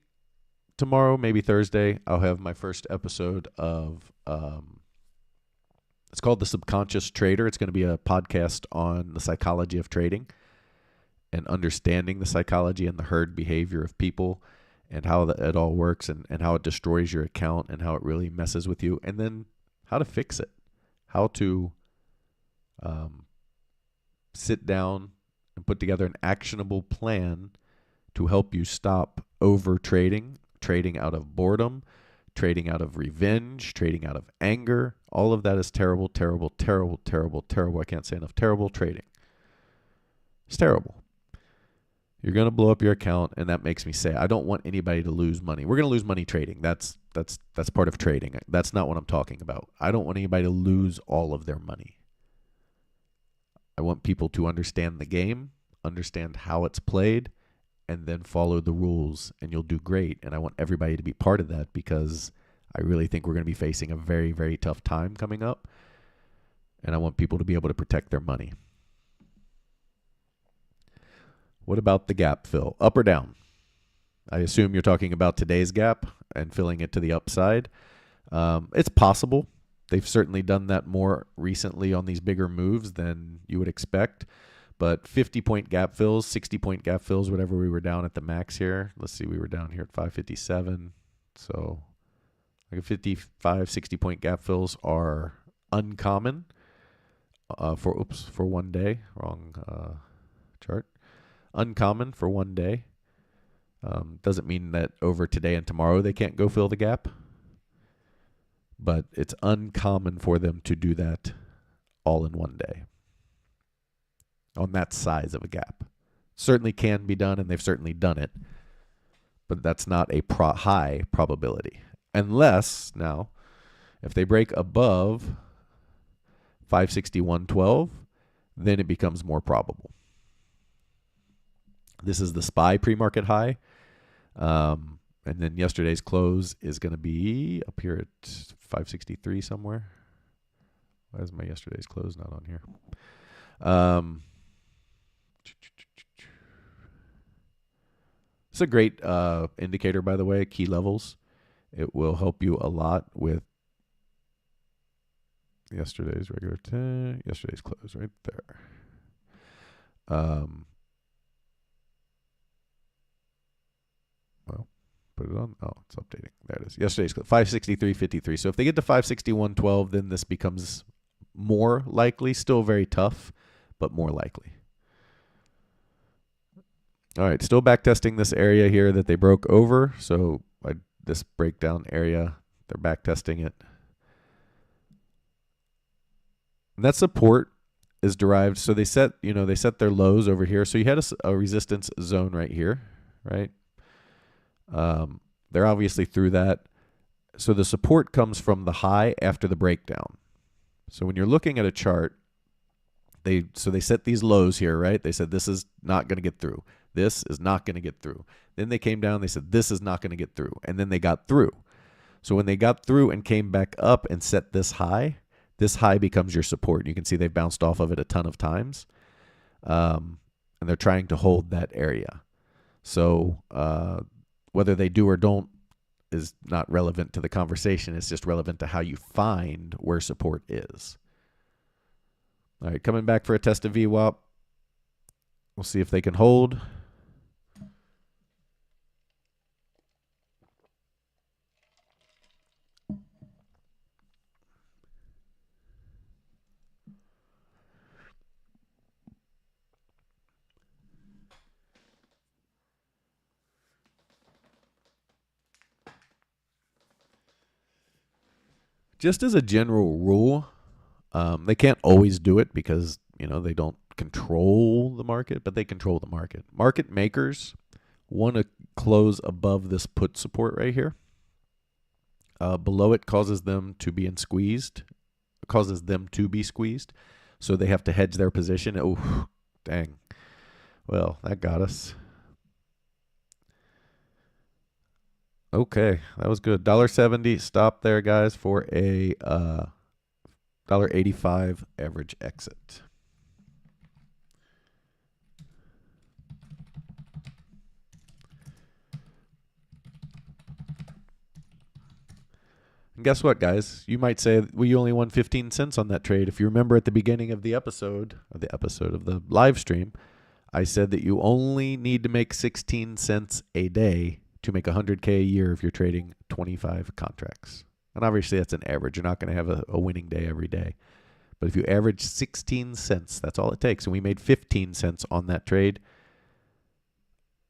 tomorrow, maybe Thursday, I'll have my first episode of it's called The Subconscious Trader. It's going to be a podcast on the psychology of trading and understanding the psychology and the herd behavior of people and how it all works and how it destroys your account and how it really messes with you, and then how to fix it, how to sit down and put together an actionable plan to help you stop over trading out of boredom, trading out of revenge, trading out of anger. All of that is terrible, terrible, terrible, terrible, terrible. I can't say enough. Terrible trading. It's terrible. You're going to blow up your account, and that makes me say I don't want anybody to lose money. We're going to lose money trading. That's part of trading. That's not what I'm talking about. I don't want anybody to lose all of their money. I want people to understand the game, understand how it's played, and then follow the rules, and you'll do great. And I want everybody to be part of that because I really think we're going to be facing a very, very tough time coming up. And I want people to be able to protect their money. What about the gap fill? Up or down? I assume you're talking about today's gap and filling it to the upside. It's possible. They've certainly done that more recently on these bigger moves than you would expect. But 50-point gap fills, 60-point gap fills, whatever we were down at the max here. Let's see, we were down here at 557. So like a 55, 60-point gap fills are uncommon for 1 day. Wrong chart. Uncommon for 1 day. Doesn't mean that over today and tomorrow they can't go fill the gap. But it's uncommon for them to do that all in 1 day on that size of a gap. Certainly can be done, and they've certainly done it. But that's not a high probability. Unless, now, if they break above 561.12, then it becomes more probable. This is the SPY pre-market high. And then yesterday's close is going to be up here at 563 somewhere. Why is my yesterday's close not on here? It's a great indicator, by the way, key levels. It will help you a lot with yesterday's yesterday's close right there. Well, put it on. Oh, it's updating. There it is. Yesterday's close, 563.53. So if they get to 561.12, then this becomes more likely. Still very tough, but more likely. All right, still back testing this area here that they broke over. So this breakdown area, they're back testing it. And that support is derived. So they set their lows over here. So you had a resistance zone right here, right? They're obviously through that. So the support comes from the high after the breakdown. So when you're looking at a chart, they set these lows here, right? They said this is not going to get through. This is not going to get through. Then they came down, they said this is not going to get through. And then they got through. So when they got through and came back up and set this high becomes your support. You can see they've bounced off of it a ton of times. And they're trying to hold that area. So whether they do or don't is not relevant to the conversation. It's just relevant to how you find where support is. All right, coming back for a test of VWAP. We'll see if they can hold. Just as a general rule, they can't always do it because, they don't control the market, but they control the market. Market makers want to close above this put support right here. Below it causes them to be squeezed. So they have to hedge their position. Oh, dang. Well, that got us. Okay, that was good. $1.70. Stop there, guys, for a $1.85 average exit. And guess what, guys? You might say, well, you only won 15 cents on that trade. If you remember at the beginning of the episode of the live stream, I said that you only need to make 16 cents a day to make $100K a year if you're trading 25 contracts. And obviously that's an average. You're not going to have a winning day every day. But if you average 16 cents, that's all it takes. And we made 15 cents on that trade.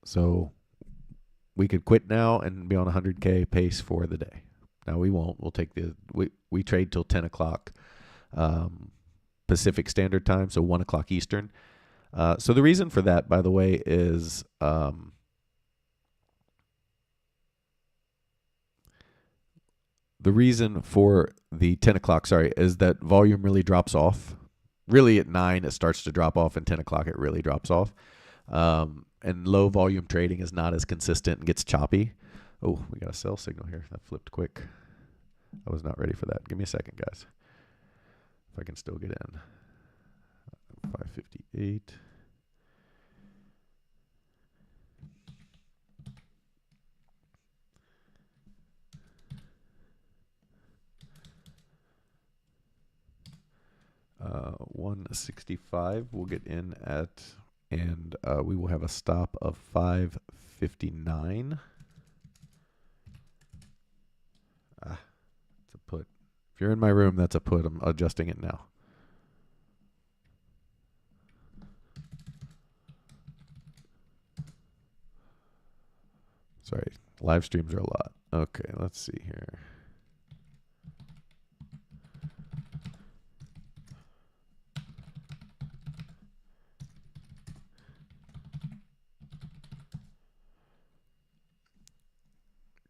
So we could quit now and be on a 100K pace for the day. Now we won't. We'll take we trade till 10 o'clock Pacific Standard Time, so 1 o'clock Eastern. So the reason for that, by the way, is the reason for the 10 o'clock, is that volume really drops off. Really at 9, it starts to drop off, and 10 o'clock, it really drops off. And low volume trading is not as consistent and gets choppy. Oh, we got a sell signal here. That flipped quick. I was not ready for that. Give me a second, guys. If I can still get in. 558. Uh, 165 we'll get in at, and we will have a stop of 559. It's a put. If you're in my room, that's a put. I'm adjusting it now. Sorry, live streams are a lot. Okay, let's see here.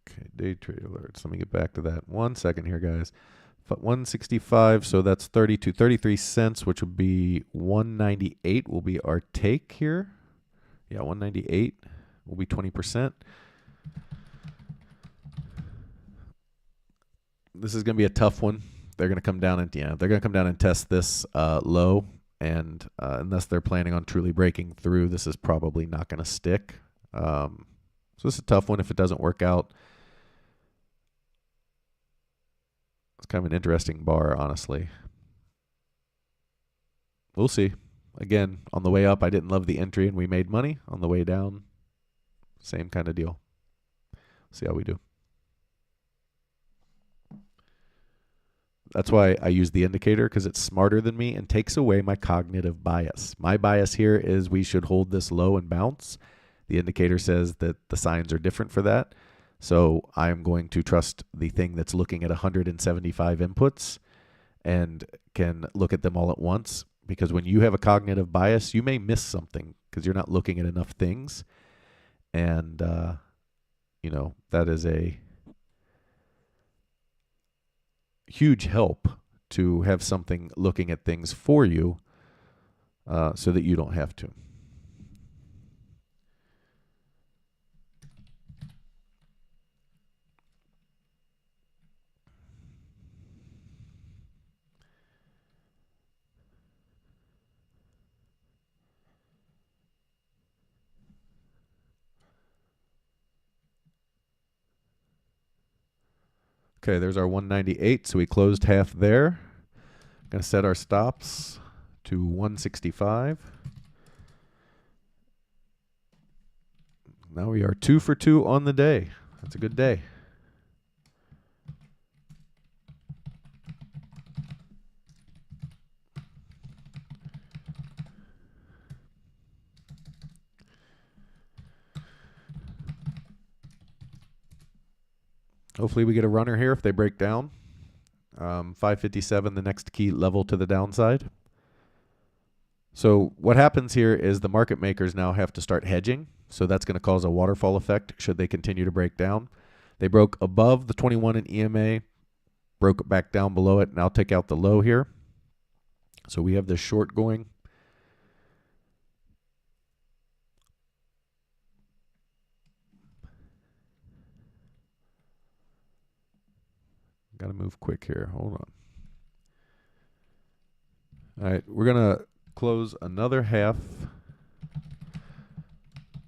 Okay, day trade alerts. Let me get back to that. 1 second here, guys. 165, so that's 33 cents, which would be 198 will be our take here. Yeah, 198 will be 20%. This is going to be a tough one. They're going to come down and they're going to come down and test this low, and unless they're planning on truly breaking through, this is probably not going to stick. So this is a tough one if it doesn't work out. It's kind of an interesting bar, honestly. We'll see. Again, on the way up, I didn't love the entry and we made money. On the way down, same kind of deal. See how we do. That's why I use the indicator, because it's smarter than me and takes away my cognitive bias. My bias here is we should hold this low and bounce. The indicator says that the signs are different for that. So I'm going to trust the thing that's looking at 175 inputs and can look at them all at once. Because when you have a cognitive bias, you may miss something because you're not looking at enough things. And, you know, that is a huge help to have something looking at things for you so that you don't have to. Okay, there's our 198, so we closed half there. Going to set our stops to 165. Now we are 2 for 2 on the day. That's a good day. Hopefully we get a runner here if they break down. 557, the next key level to the downside. So what happens here is the market makers now have to start hedging. So that's going to cause a waterfall effect should they continue to break down. They broke above the 21 in EMA, broke back down below it. Now take out the low here. So we have this short going. Got to move quick here. Hold on. All right, we're going to close another half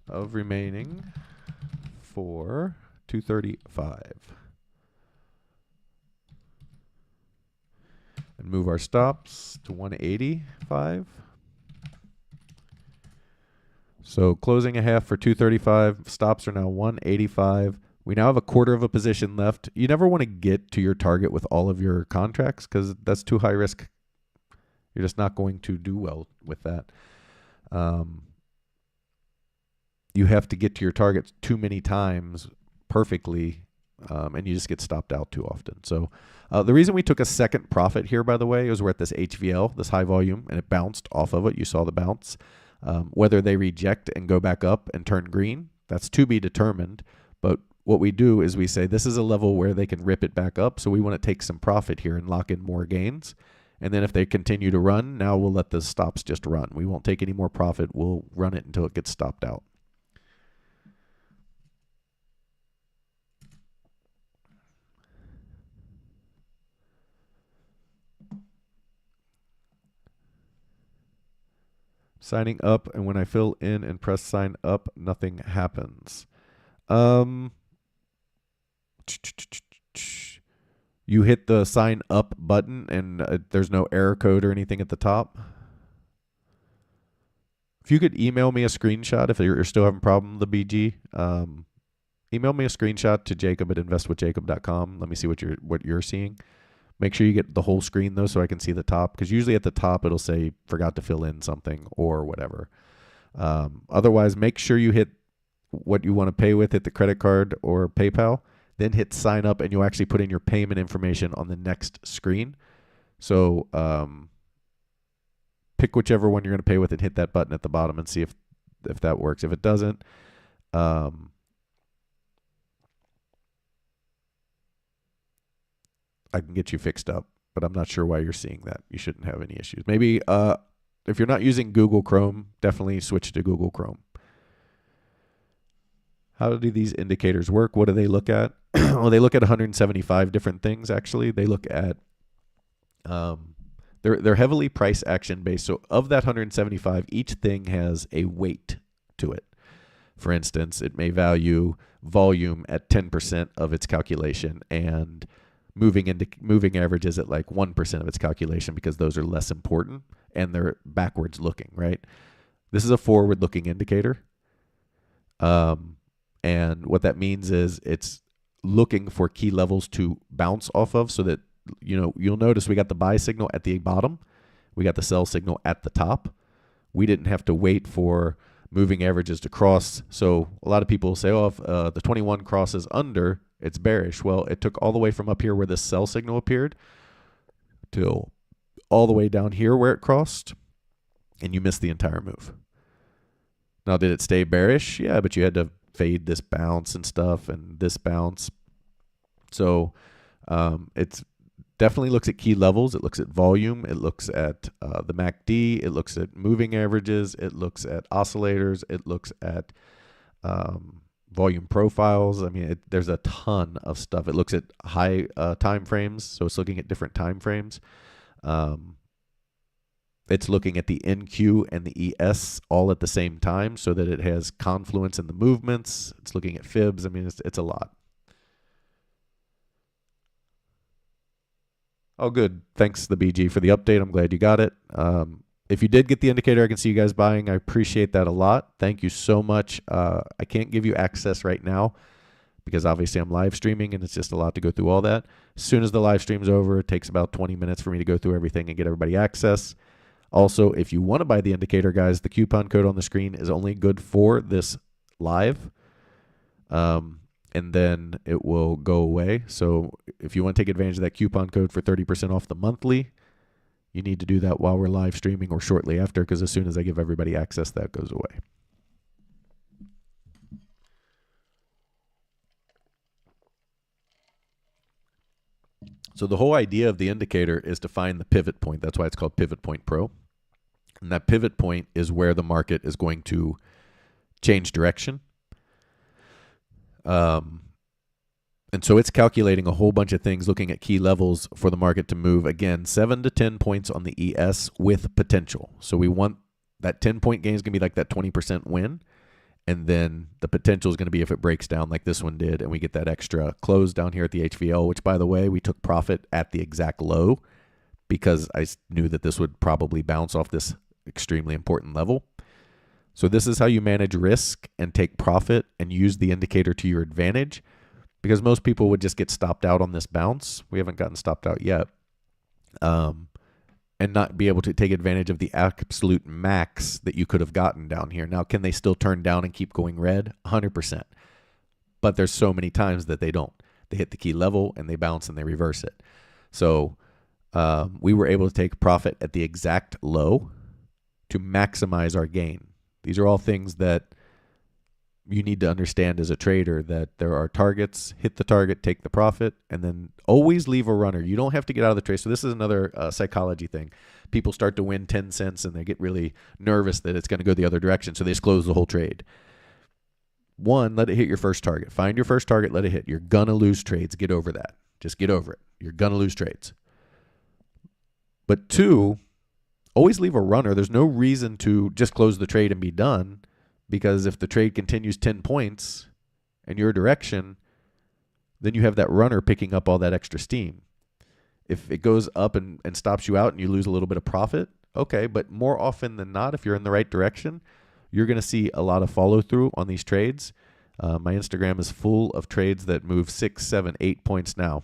of remaining for 235. And move our stops to 185. So closing a half for 235. Stops are now 185. We now have a quarter of a position left. You never want to get to your target with all of your contracts because that's too high risk. You're just not going to do well with that. You have to get to your targets too many times perfectly, and you just get stopped out too often. So the reason we took a second profit here, by the way, is we're at this HVL, this high volume, and it bounced off of it. You saw the bounce. Whether they reject and go back up and turn green, that's to be determined. But what we do is we say this is a level where they can rip it back up, so we want to take some profit here and lock in more gains. And then if they continue to run, now we'll let the stops just run. We won't take any more profit. We'll run it until it gets stopped out. Signing up, and when I fill in and press sign up, nothing happens. You hit the sign up button, and there's no error code or anything at the top. If you could email me a screenshot if you're still having a problem with the BG, email me a screenshot to jacob@investwithjacob.com. Let me see what you're seeing. Make sure you get the whole screen, though, so I can see the top, because usually at the top it'll say forgot to fill in something or whatever. Otherwise, make sure you hit what you want to pay with, hit the credit card or PayPal, then hit sign up, and you'll actually put in your payment information on the next screen. So pick whichever one you're going to pay with and hit that button at the bottom and see if that works. If it doesn't, I can get you fixed up, but I'm not sure why you're seeing that. You shouldn't have any issues. Maybe if you're not using Google Chrome, definitely switch to Google Chrome. How do these indicators work? What do they look at? Well, they look at 175 different things, actually. They look at, they're heavily price action based. So of that 175, each thing has a weight to it. For instance, it may value volume at 10% of its calculation and moving averages at like 1% of its calculation, because those are less important and they're backwards looking, right? This is a forward looking indicator. And what that means is it's looking for key levels to bounce off of, so that, you'll notice we got the buy signal at the bottom. We got the sell signal at the top. We didn't have to wait for moving averages to cross. So a lot of people say, oh, if the 21 crosses under, it's bearish. Well, it took all the way from up here where this sell signal appeared till all the way down here where it crossed, and you missed the entire move. Now, did it stay bearish? Yeah, but you had to fade this bounce and stuff and this bounce. So it's definitely looks at key levels. It looks at volume. It looks at the MACD. It looks at moving averages. It looks at oscillators. It looks at volume profiles. I mean, there's a ton of stuff. It looks at high time frames, so it's looking at different time frames. It's looking at the NQ and the ES all at the same time, so that it has confluence in the movements. It's looking at fibs. I mean, it's a lot. Oh, good. Thanks, the BG, for the update. I'm glad you got it. If you did get the indicator, I can see you guys buying. I appreciate that a lot. Thank you so much. I can't give you access right now because obviously I'm live streaming and it's just a lot to go through all that. As soon as the live stream's over, it takes about 20 minutes for me to go through everything and get everybody access. Also, if you want to buy the indicator, guys, the coupon code on the screen is only good for this live. And then it will go away. So if you want to take advantage of that coupon code for 30% off the monthly, you need to do that while we're live streaming or shortly after, because as soon as I give everybody access, that goes away. So the whole idea of the indicator is to find the pivot point. That's why it's called Pivot Point Pro. And that pivot point is where the market is going to change direction. And so it's calculating a whole bunch of things, looking at key levels for the market to move, again, 7 to 10 points on the ES with potential. So we want that 10-point gain is going to be like that 20% win. And then the potential is going to be if it breaks down like this one did and we get that extra close down here at the HVL, which, by the way, we took profit at the exact low because I knew that this would probably bounce off this extremely important level. So this is how you manage risk and take profit and use the indicator to your advantage, because most people would just get stopped out on this bounce. We haven't gotten stopped out yet. And not be able to take advantage of the absolute max that you could have gotten down here. Now, can they still turn down and keep going red? 100%. But there's so many times that they don't. They hit the key level and they bounce and they reverse it. So we were able to take profit at the exact low to maximize our gain. These are all things that you need to understand as a trader, that there are targets, hit the target, take the profit, and then always leave a runner. You don't have to get out of the trade. So this is another psychology thing. People start to win 10 cents and they get really nervous that it's going to go the other direction. So they just close the whole trade. One, let it hit your first target. Find your first target, let it hit. You're going to lose trades. Get over that. Just get over it. You're going to lose trades. But two, always leave a runner. There's no reason to just close the trade and be done, because if the trade continues 10 points in your direction, then you have that runner picking up all that extra steam. If it goes up and stops you out and you lose a little bit of profit, okay, but more often than not, if you're in the right direction, you're going to see a lot of follow through on these trades. My Instagram is full of trades that move 6, 7, 8 points now.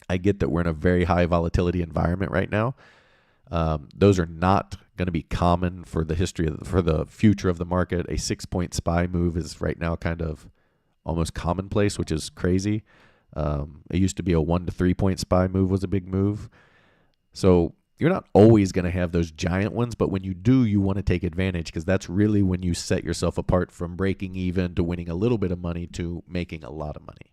I get that we're in a very high volatility environment right now. Those are not going to be common for the history for the future of the market. A 6-point SPY move is right now kind of almost commonplace, which is crazy. It used to be a 1 to 3 point SPY move was a big move. So you're not always going to have those giant ones, but when you do, you want to take advantage, because that's really when you set yourself apart from breaking even to winning a little bit of money to making a lot of money.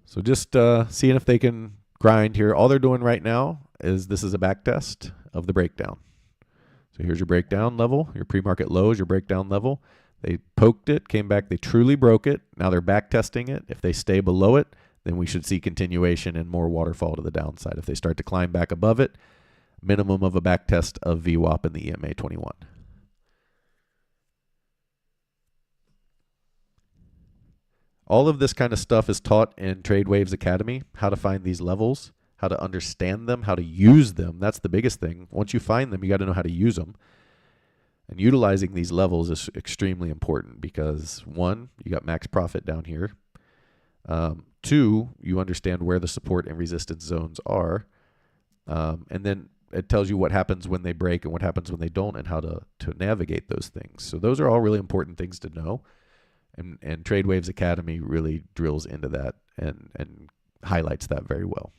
So just seeing if they can grind here. All they're doing right now is this is a back test of the breakdown. So here's your breakdown level. Your pre-market low is your breakdown level. They poked it, came back, they truly broke it. Now they're back testing it. If they stay below it, then we should see continuation and more waterfall to the downside. If they start to climb back above it, minimum of a back test of VWAP in the EMA 21. All of this kind of stuff is taught in TradeWaves Academy, how to find these levels, how to understand them, how to use them. That's the biggest thing. Once you find them, you got to know how to use them. And utilizing these levels is extremely important because, one, you got max profit down here. Two, you understand where the support and resistance zones are. And then it tells you what happens when they break and what happens when they don't and how to navigate those things. So those are all really important things to know. And TradeWaves Academy really drills into that and highlights that very well.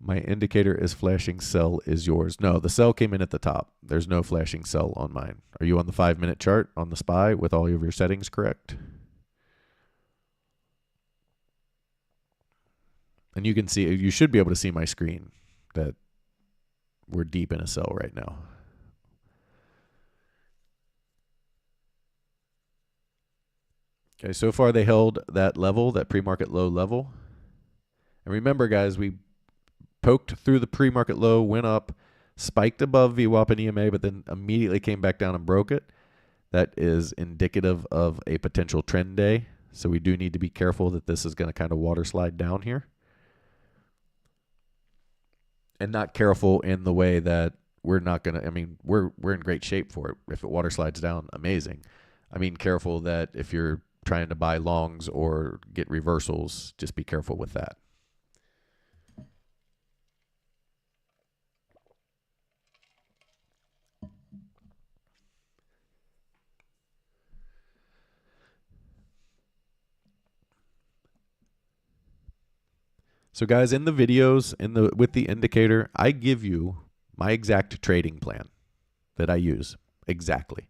My indicator is flashing sell is yours. No, the sell came in at the top. There's no flashing sell on mine. Are you on the 5-minute chart on the SPY with all of your settings correct? And you can see, you should be able to see my screen that we're deep in a sell right now. Okay, so far they held that level, that pre-market low level. And remember, guys, we poked through the pre-market low, went up, spiked above VWAP and EMA, but then immediately came back down and broke it. That is indicative of a potential trend day. So we do need to be careful that this is going to kind of water slide down here. And not careful in the way that we're not going to, I mean, we're in great shape for it. If it water slides down, amazing. I mean, careful that if you're trying to buy longs or get reversals, just be careful with that. So guys, in the videos, with the indicator, I give you my exact trading plan that I use. Exactly.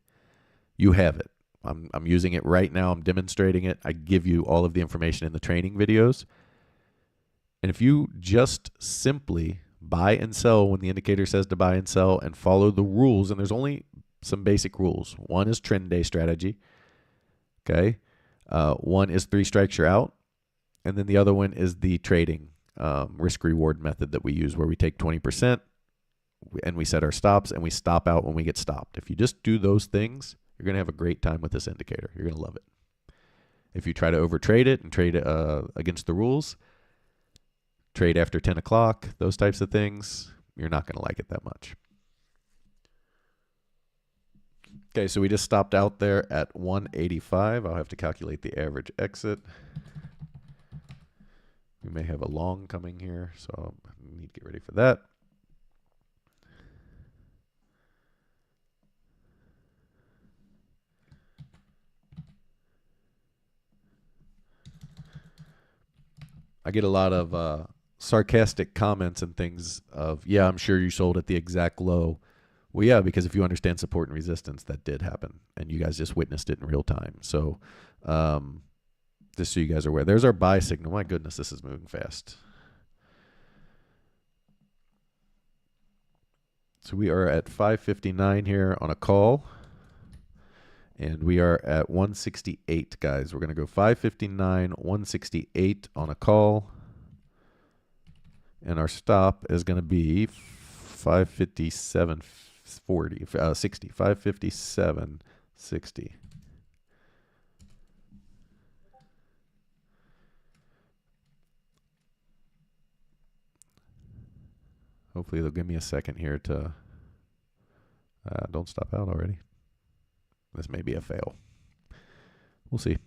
You have it. I'm using it right now. I'm demonstrating it. I give you all of the information in the training videos. And if you just simply buy and sell when the indicator says to buy and sell and follow the rules, and there's only some basic rules. One is trend day strategy. Okay. One is 3 strikes, you're out. And then the other one is the trading risk reward method that we use, where we take 20% and we set our stops and we stop out when we get stopped. If you just do those things, you're going to have a great time with this indicator. You're going to love it. If you try to overtrade it and trade against the rules, trade after 10 o'clock, those types of things, you're not going to like it that much. Okay, so we just stopped out there at 185. I'll have to calculate the average exit. We may have a long coming here, so I need to get ready for that. I get a lot of sarcastic comments and things of, yeah, I'm sure you sold at the exact low. Well, yeah, because if you understand support and resistance, that did happen, and you guys just witnessed it in real time. So just so you guys are aware, there's our buy signal. My goodness, this is moving fast. So we are at 5:59 here on a call. And we are at 168, guys. We're going to go 559, 168 on a call. And our stop is going to be 557.40, 60, 557.60. Hopefully they'll give me a second here to, don't stop out already. This may be a fail. We'll see.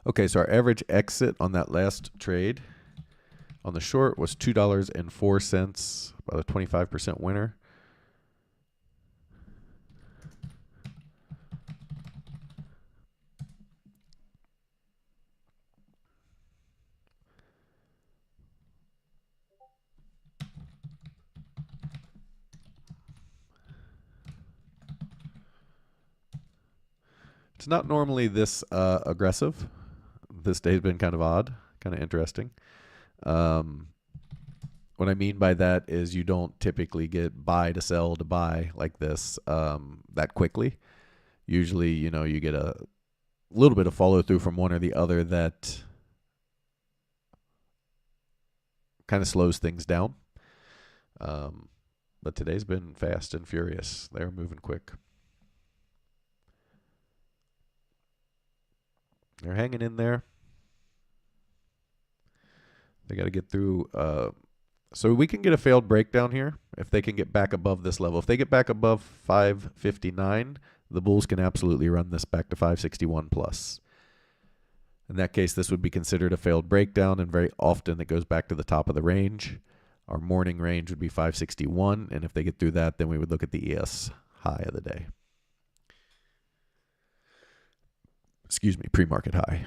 Okay, so our average exit on that last trade on the short was $2.04, about a 25% winner. It's not normally this aggressive. This day's been kind of odd, kind of interesting. What I mean by that is you don't typically get buy to sell to buy like this that quickly. Usually, you get a little bit of follow through from one or the other that kind of slows things down. But today's been fast and furious. They're moving quick. They're hanging in there. They got to get through. So we can get a failed breakdown here if they can get back above this level. If they get back above 559, the bulls can absolutely run this back to 561 plus. In that case, this would be considered a failed breakdown, and very often it goes back to the top of the range. Our morning range would be 561, and if they get through that, then we would look at the ES high of the day. Excuse me, pre-market high.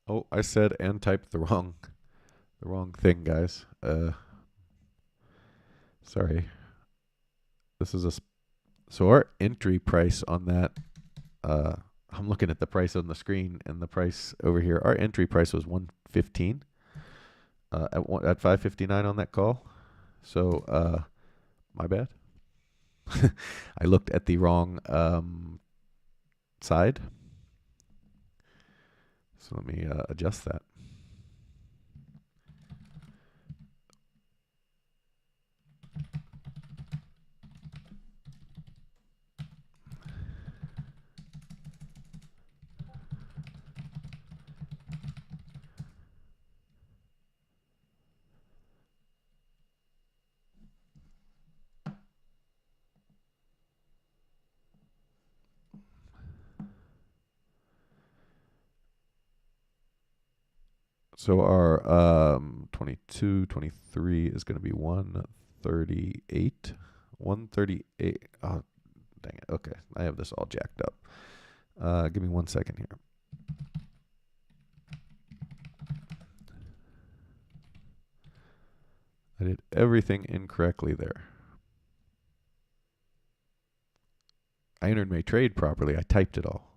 Oh, I said and typed the wrong thing, guys. Sorry. This is so our entry price on that. I'm looking at the price on the screen and the price over here. Our entry price was 115 at 559 on that call. So my bad. I looked at the wrong side. So let me adjust that. So our 22, 23 is going to be 138. 138. Oh, dang it. Okay. I have this all jacked up. Give me 1 second here. I did everything incorrectly there. I entered my trade properly. I typed it all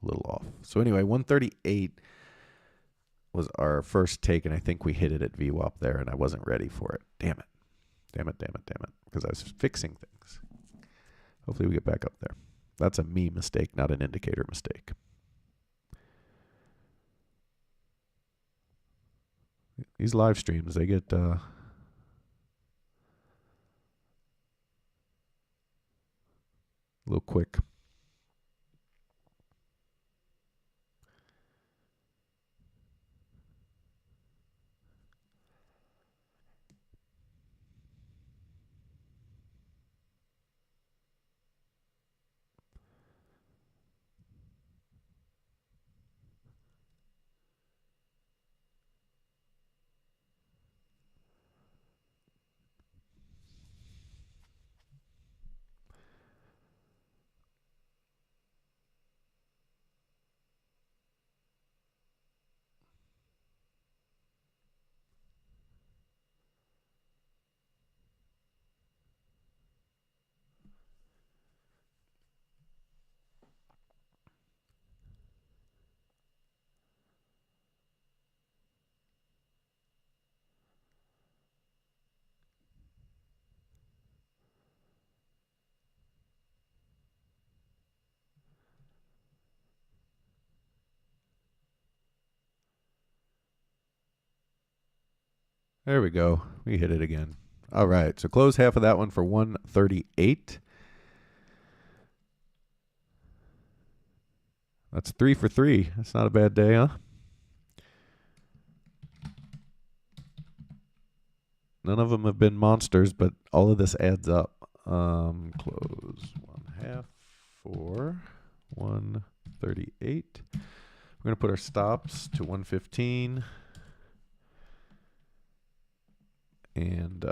a little off. So anyway, 138 was our first take, and I think we hit it at VWAP there, and I wasn't ready for it. Damn it. Damn it. Because I was fixing things. Hopefully we get back up there. That's a me mistake, not an indicator mistake. These live streams, they get a little quick. There we go. We hit it again. All right. So close half of that one for 138. That's 3 for 3. That's not a bad day, huh? None of them have been monsters, but all of this adds up. Close one half for 138. We're going to put our stops to 115. And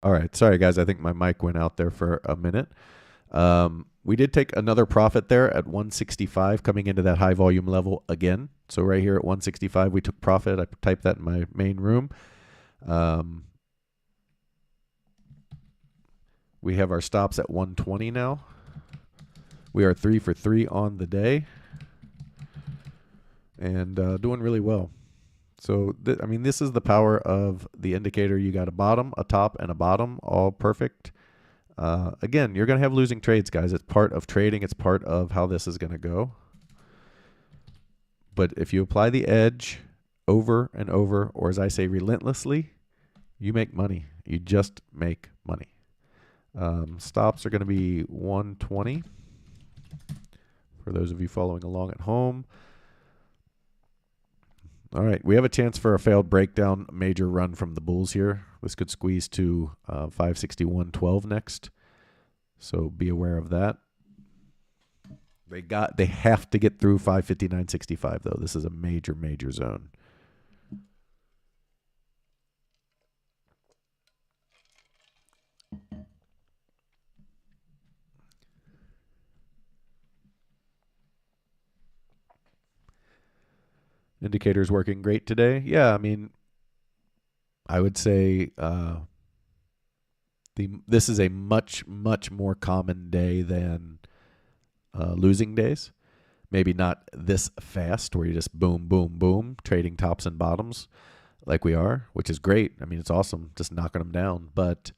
all right. Sorry, guys. I think my mic went out there for a minute. We did take another profit there at 165 coming into that high volume level again. So right here at 165, we took profit. I typed that in my main room. We have our stops at 120 now. We are 3 for 3 on the day and doing really well. So, I mean, this is the power of the indicator. You got a bottom, a top, and a bottom, all perfect. Again, you're going to have losing trades, guys. It's part of trading. It's part of how this is going to go. But if you apply the edge over and over, or as I say, relentlessly, you make money. You just make money. Stops are going to be 120 for those of you following along at home. All right, we have a chance for a failed breakdown major run from the bulls here. This could squeeze to 561.12 next. So be aware of that. They have to get through 559.65 though. This is a major zone. Indicators working great today. Yeah, I mean, I would say this is a much more common day than losing days. Maybe not this fast where you just boom trading tops and bottoms like we are, which is great. I mean, it's awesome just knocking them down. But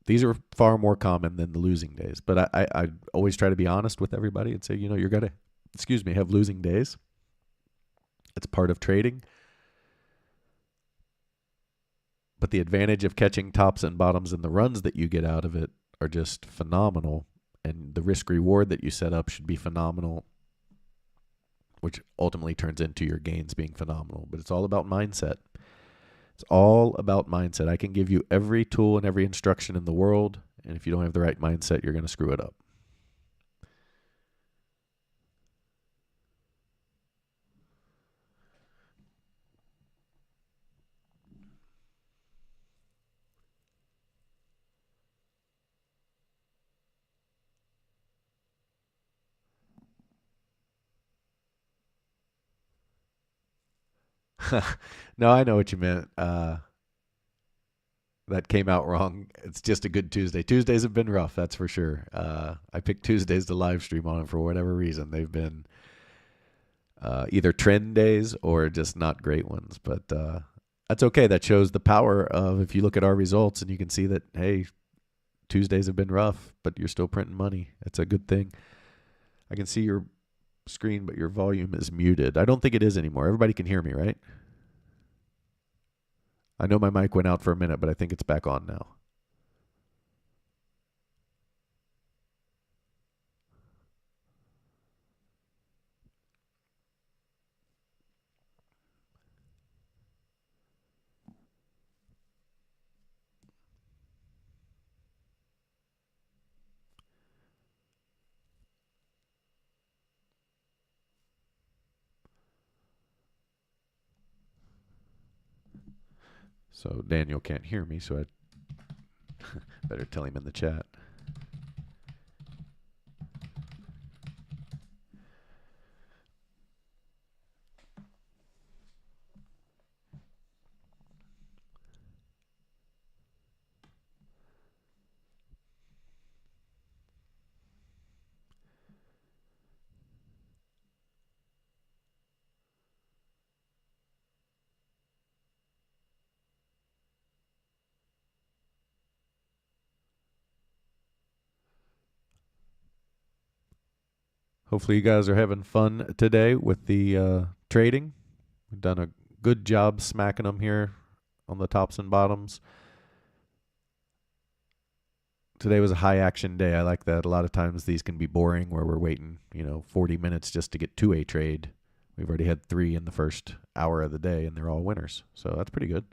these are far more common than the losing days. But I always try to be honest with everybody and say, you know, you're going to, have losing days. It's part of trading. But the advantage of catching tops and bottoms and the runs that you get out of it are just phenomenal. And the risk reward that you set up should be phenomenal which ultimately turns into your gains being phenomenal. But it's all about mindset. It's all about mindset. I can give you every tool and every instruction in the world, and if you don't have the right mindset, you're going to screw it up. No, I know what you meant. That came out wrong. It's just a good Tuesday. Tuesdays have been rough, that's for sure. I picked Tuesdays to live stream on it for whatever reason. They've been either trend days or just not great ones. But that's okay. That shows the power of, if you look at our results and you can see that, hey, Tuesdays have been rough, but you're still printing money. It's a good thing. I can see your screen, but your volume is muted. I don't think it is anymore. Everybody can hear me, right? I know my mic went out for a minute, but I think it's back on now. So Daniel can't hear me, so I better tell him in the chat. Hopefully you guys are having fun today with the trading. We've done a good job smacking them here on the tops and bottoms. Today was a high action day. I like that. A lot of times these can be boring where we're waiting, 40 minutes just to get to a trade. We've already had 3 in the first hour of the day, and they're all winners. So that's pretty good.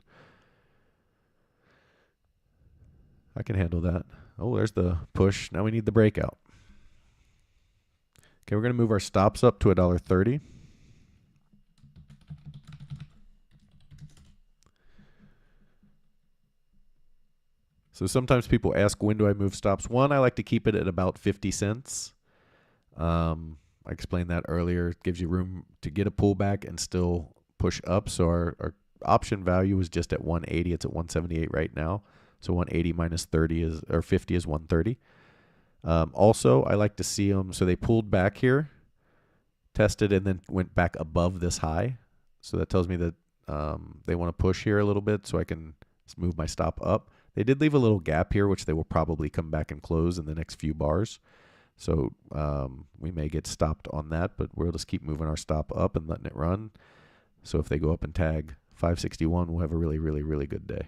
I can handle that. Oh, there's the push. Now we need the breakout. Okay, we're going to move our stops up to $1.30. So sometimes people ask, when do I move stops? One, I like to keep it at about 50 cents. I explained that earlier. It gives you room to get a pullback and still push up. So our option value is just at 180. It's at 178 right now. So 180 minus 30 is, or 50 is 130. Also, I like to see them. So they pulled back here, tested, and then went back above this high. So that tells me that they want to push here a little bit so I can move my stop up. They did leave a little gap here, which they will probably come back and close in the next few bars. So we may get stopped on that, but we'll just keep moving our stop up and letting it run. So if they go up and tag 561, we'll have a really, really, really good day.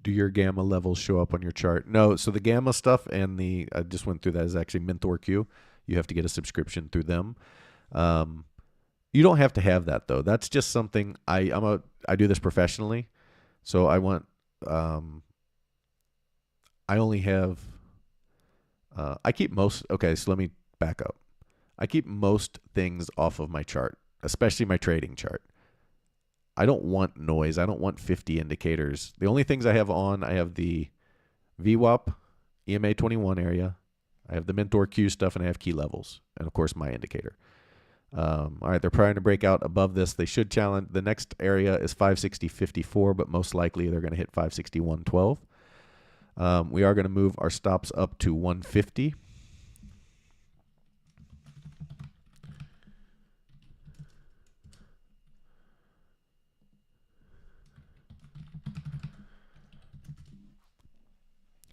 Do your gamma levels show up on your chart? No. So the gamma stuff and I just went through that, is actually MentorQ. You have to get a subscription through them. You don't have to have that though. That's just something I do this professionally. So I want, I only have, I keep most, okay, so let me back up. I keep most things off of my chart, especially my trading chart. I don't want noise. I don't want 50 indicators. The only things I have on, I have the VWAP, EMA 21 area. I have the MentorQ stuff, and I have key levels. And, of course, my indicator. All right, they're trying to break out above this. They should challenge. The next area is 560.54, but most likely they're going to hit 561.12. We are going to move our stops up to 150.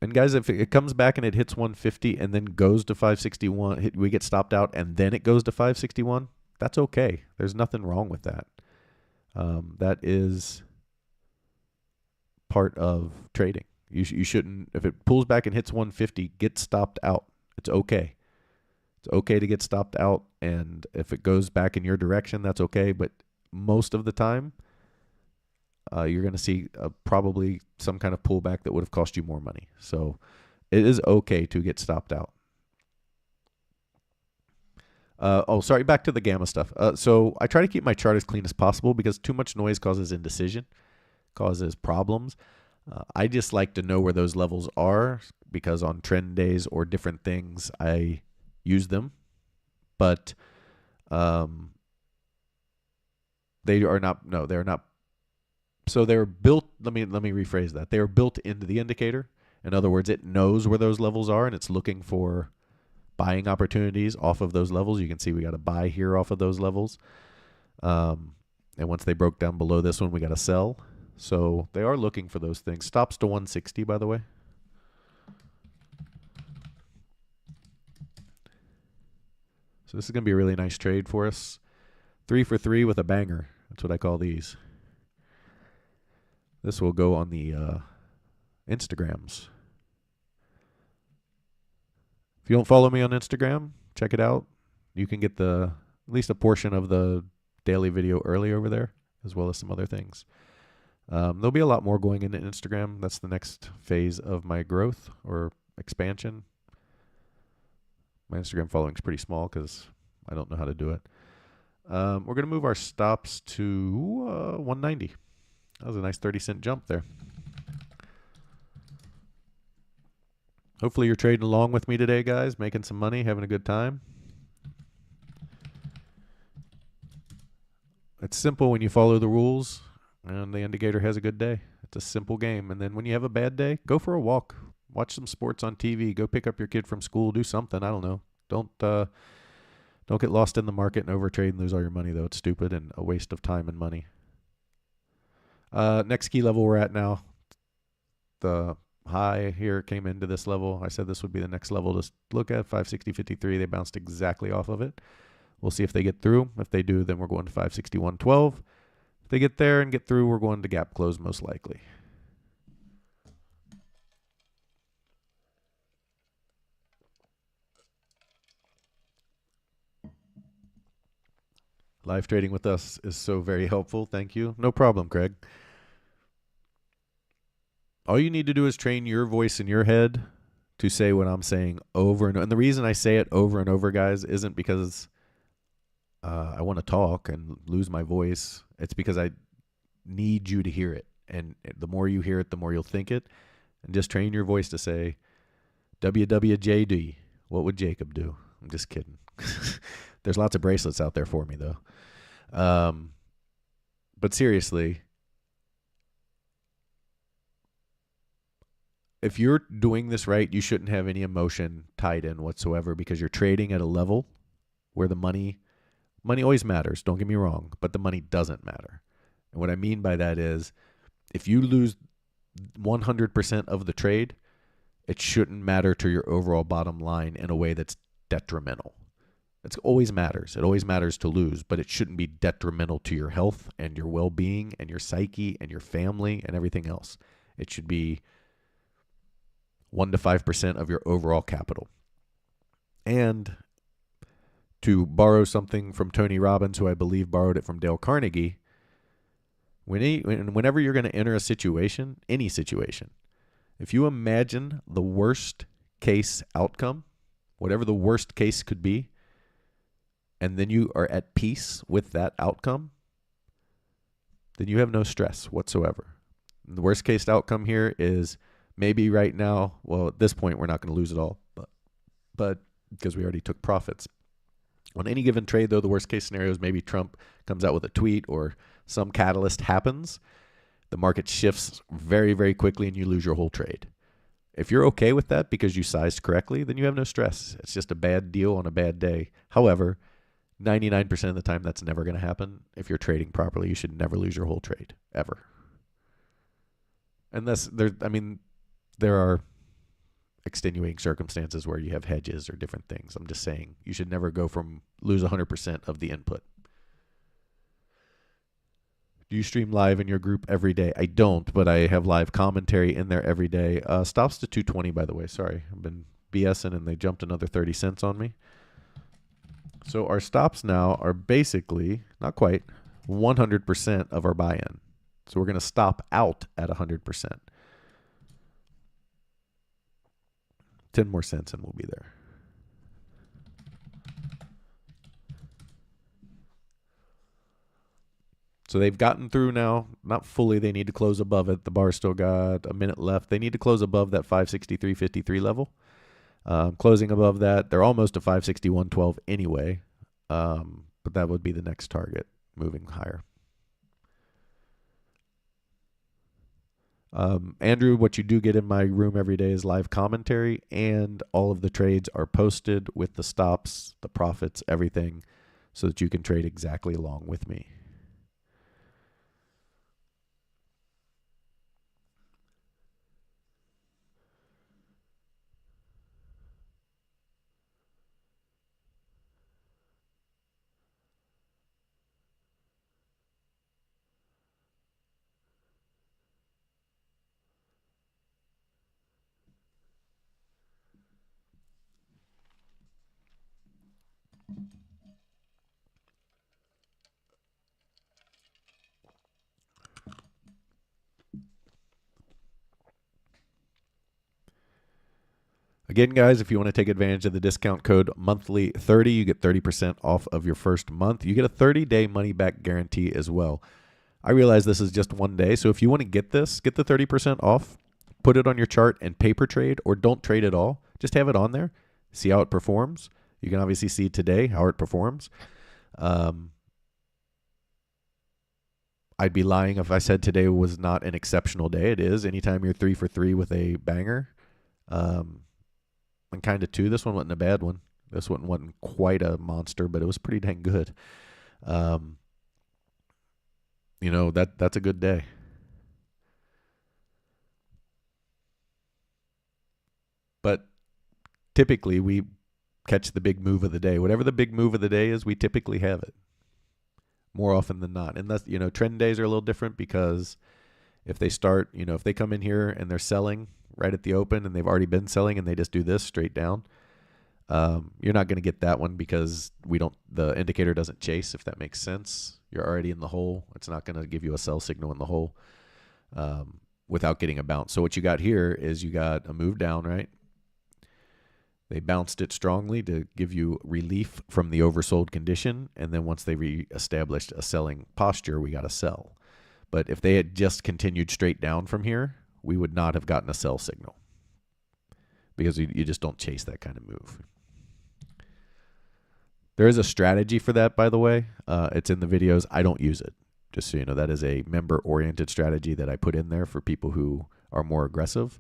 And guys, if it comes back and it hits 150 and then goes to 561, we get stopped out and then it goes to 561, that's okay. There's nothing wrong with that. That is part of trading. You shouldn't, if it pulls back and hits 150, get stopped out. It's okay. It's okay to get stopped out, and if it goes back in your direction, that's okay. But most of the time, you're going to see probably some kind of pullback that would have cost you more money. So it is okay to get stopped out. Sorry, back to the gamma stuff. So I try to keep my chart as clean as possible because too much noise causes indecision, causes problems. I just like to know where those levels are because on trend days or different things, I use them. But they are not, no, they're not. So they're built, let me rephrase that. They are built into the indicator. In other words, it knows where those levels are and it's looking for buying opportunities off of those levels. You can see we got a buy here off of those levels. And once they broke down below this one, we got a sell. So they are looking for those things. Stops to 160, by the way. So this is going to be a really nice trade for us. 3 for 3 with a banger. That's what I call these. This will go on the Instagrams. If you don't follow me on Instagram, check it out. You can get at least a portion of the daily video early over there, as well as some other things. There'll be a lot more going into Instagram. That's the next phase of my growth or expansion. My Instagram following is pretty small because I don't know how to do it. We're going to move our stops to 190. That was a nice 30-cent jump there. Hopefully you're trading along with me today, guys, making some money, having a good time. It's simple when you follow the rules, and the indicator has a good day. It's a simple game. And then when you have a bad day, go for a walk. Watch some sports on TV. Go pick up your kid from school. Do something. I don't know. Don't get lost in the market and overtrade and lose all your money, though. It's stupid and a waste of time and money. Next key level we're at now. The high here came into this level. I said this would be the next level to look at, 560.53. They bounced exactly off of it. We'll see if they get through. If they do, then we're going to 561.12. If they get there and get through, we're going to gap close most likely. Live trading with us is so very helpful. Thank you. No problem, Craig. All you need to do is train your voice in your head to say what I'm saying over and over. And the reason I say it over and over, guys, isn't because I want to talk and lose my voice. It's because I need you to hear it. And the more you hear it, the more you'll think it. And just train your voice to say, WWJD. What would Jacob do? I'm just kidding. There's lots of bracelets out there for me, though. But seriously, if you're doing this right, you shouldn't have any emotion tied in whatsoever because you're trading at a level where the money always matters, don't get me wrong, but the money doesn't matter. And what I mean by that is if you lose 100% of the trade, it shouldn't matter to your overall bottom line in a way that's detrimental. It always matters. It always matters to lose, but it shouldn't be detrimental to your health and your well-being and your psyche and your family and everything else. It should be 1 to 5% of your overall capital. And to borrow something from Tony Robbins, who I believe borrowed it from Dale Carnegie, whenever you're going to enter a situation, any situation, if you imagine the worst case outcome, whatever the worst case could be, and then you are at peace with that outcome, then you have no stress whatsoever. And the worst case outcome here is maybe right now, well, at this point, we're not going to lose it all, but because we already took profits. On any given trade, though, the worst case scenario is maybe Trump comes out with a tweet or some catalyst happens. The market shifts very, very quickly and you lose your whole trade. If you're okay with that because you sized correctly, then you have no stress. It's just a bad deal on a bad day. However, 99% of the time, that's never going to happen. If you're trading properly, you should never lose your whole trade, ever. Unless there are extenuating circumstances where you have hedges or different things. I'm just saying you should never lose 100% of the input. Do you stream live in your group every day? I don't, but I have live commentary in there every day. Stops to 220, by the way. Sorry, I've been BSing and they jumped another 30 cents on me. So our stops now are basically, not quite, 100% of our buy-in. So we're going to stop out at 100%. 10 more cents and we'll be there. So they've gotten through now, not fully. They need to close above it. The bar's still got a minute left. They need to close above that 563.53 level. Closing above that, they're almost to 561.12 anyway. But that would be the next target, moving higher. Andrew, what you do get in my room every day is live commentary, and all of the trades are posted with the stops, the profits, everything, so that you can trade exactly along with me. Again, guys, if you want to take advantage of the discount code monthly30, you get 30% off of your first month. You get a 30-day money-back guarantee as well. I realize this is just one day, so if you want to get this, get the 30% off, put it on your chart and paper trade, or don't trade at all. Just have it on there. See how it performs. You can obviously see today how it performs. I'd be lying if I said today was not an exceptional day. It is. Anytime you're 3 for 3 with a banger, and kind of 2. This one wasn't a bad one. This one wasn't quite a monster, but it was pretty dang good. You know, that's a good day. But typically we catch the big move of the day. Whatever the big move of the day is, we typically have it more often than not. And that's, you know, trend days are a little different because if they start, you know, if they come in here and they're selling right at the open and they've already been selling and they just do this straight down, you're not going to get that one because the indicator doesn't chase, if that makes sense. You're already in the hole. It's not going to give you a sell signal in the hole without getting a bounce. So what you got here is you got a move down, right? They bounced it strongly to give you relief from the oversold condition. And then once they reestablished a selling posture, we got a sell. But if they had just continued straight down from here, we would not have gotten a sell signal because you just don't chase that kind of move. There is a strategy for that, by the way. It's in the videos. I don't use it. Just so you know, that is a member-oriented strategy that I put in there for people who are more aggressive.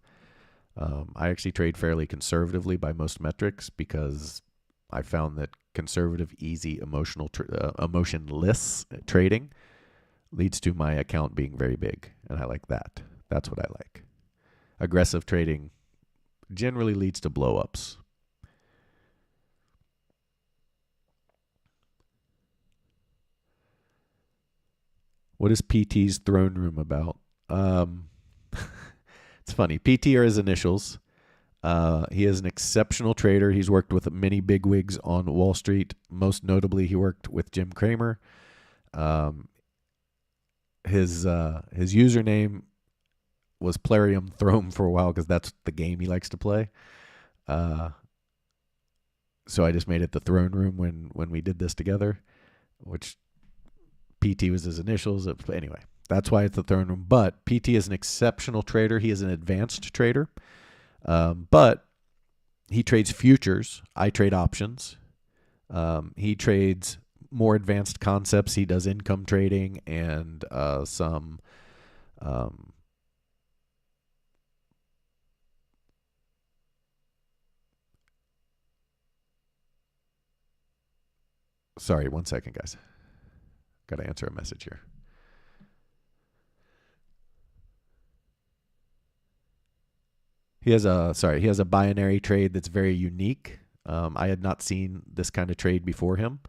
I actually trade fairly conservatively by most metrics because I found that conservative, easy, emotionless trading leads to my account being very big, and I like that. That's what I like. Aggressive trading generally leads to blow-ups. What is PT's throne room about? It's funny. PT are his initials. He is an exceptional trader. He's worked with many bigwigs on Wall Street. Most notably, he worked with Jim Cramer. His username was Plarium Throne for a while because that's the game he likes to play. So I just made it the throne room when we did this together, which PT was his initials. Anyway, that's why it's the throne room. But PT is an exceptional trader. He is an advanced trader. But he trades futures. I trade options. He trades more advanced concepts. He does income trading and some sorry, 1 second, guys. Got to answer a message here. He has a binary trade that's very unique. I had not seen this kind of trade before him.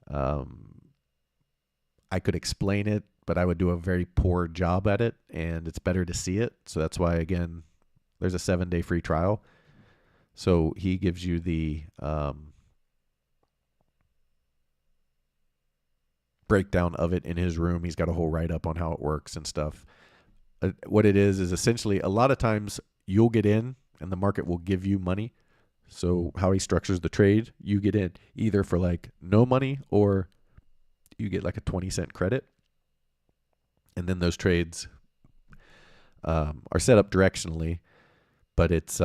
I could explain it, but I would do a very poor job at it, and it's better to see it. So that's why, again, there's a 7-day free trial. So he gives you the breakdown of it in his room. He's got a whole write up on how it works and stuff. What it is essentially a lot of times you'll get in and the market will give you money. So how he structures the trade, you get in either for like no money or you get like a 20-cent credit. And then those trades are set up directionally, but it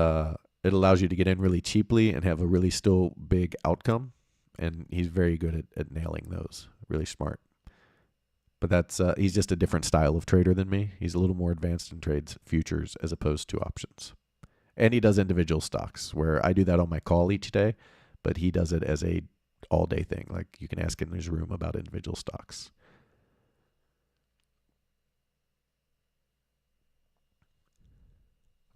allows you to get in really cheaply and have a really still big outcome. And he's very good at nailing those. Really smart. But that's he's just a different style of trader than me. He's a little more advanced in trades futures as opposed to options. And he does individual stocks where I do that on my call each day, but he does it as a all day thing. Like you can ask in his room about individual stocks.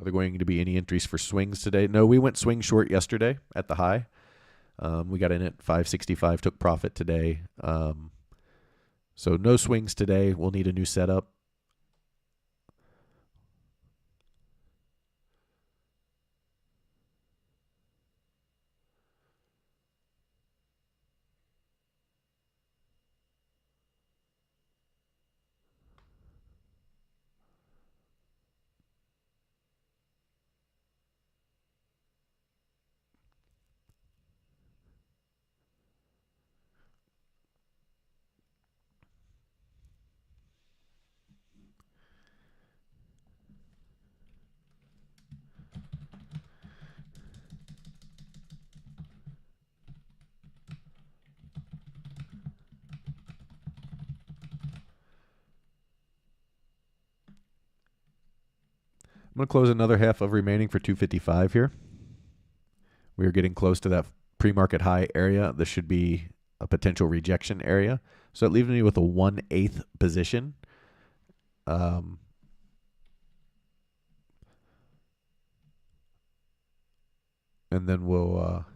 Are there going to be any entries for swings today? No, we went swing short yesterday at the high. We got in at 565, took profit today. So no swings today. We'll need a new setup. I'm going to close another half of remaining for 255 here. We are getting close to that pre-market high area. This should be a potential rejection area. So it leaves me with a 1/8 position. And then we'll,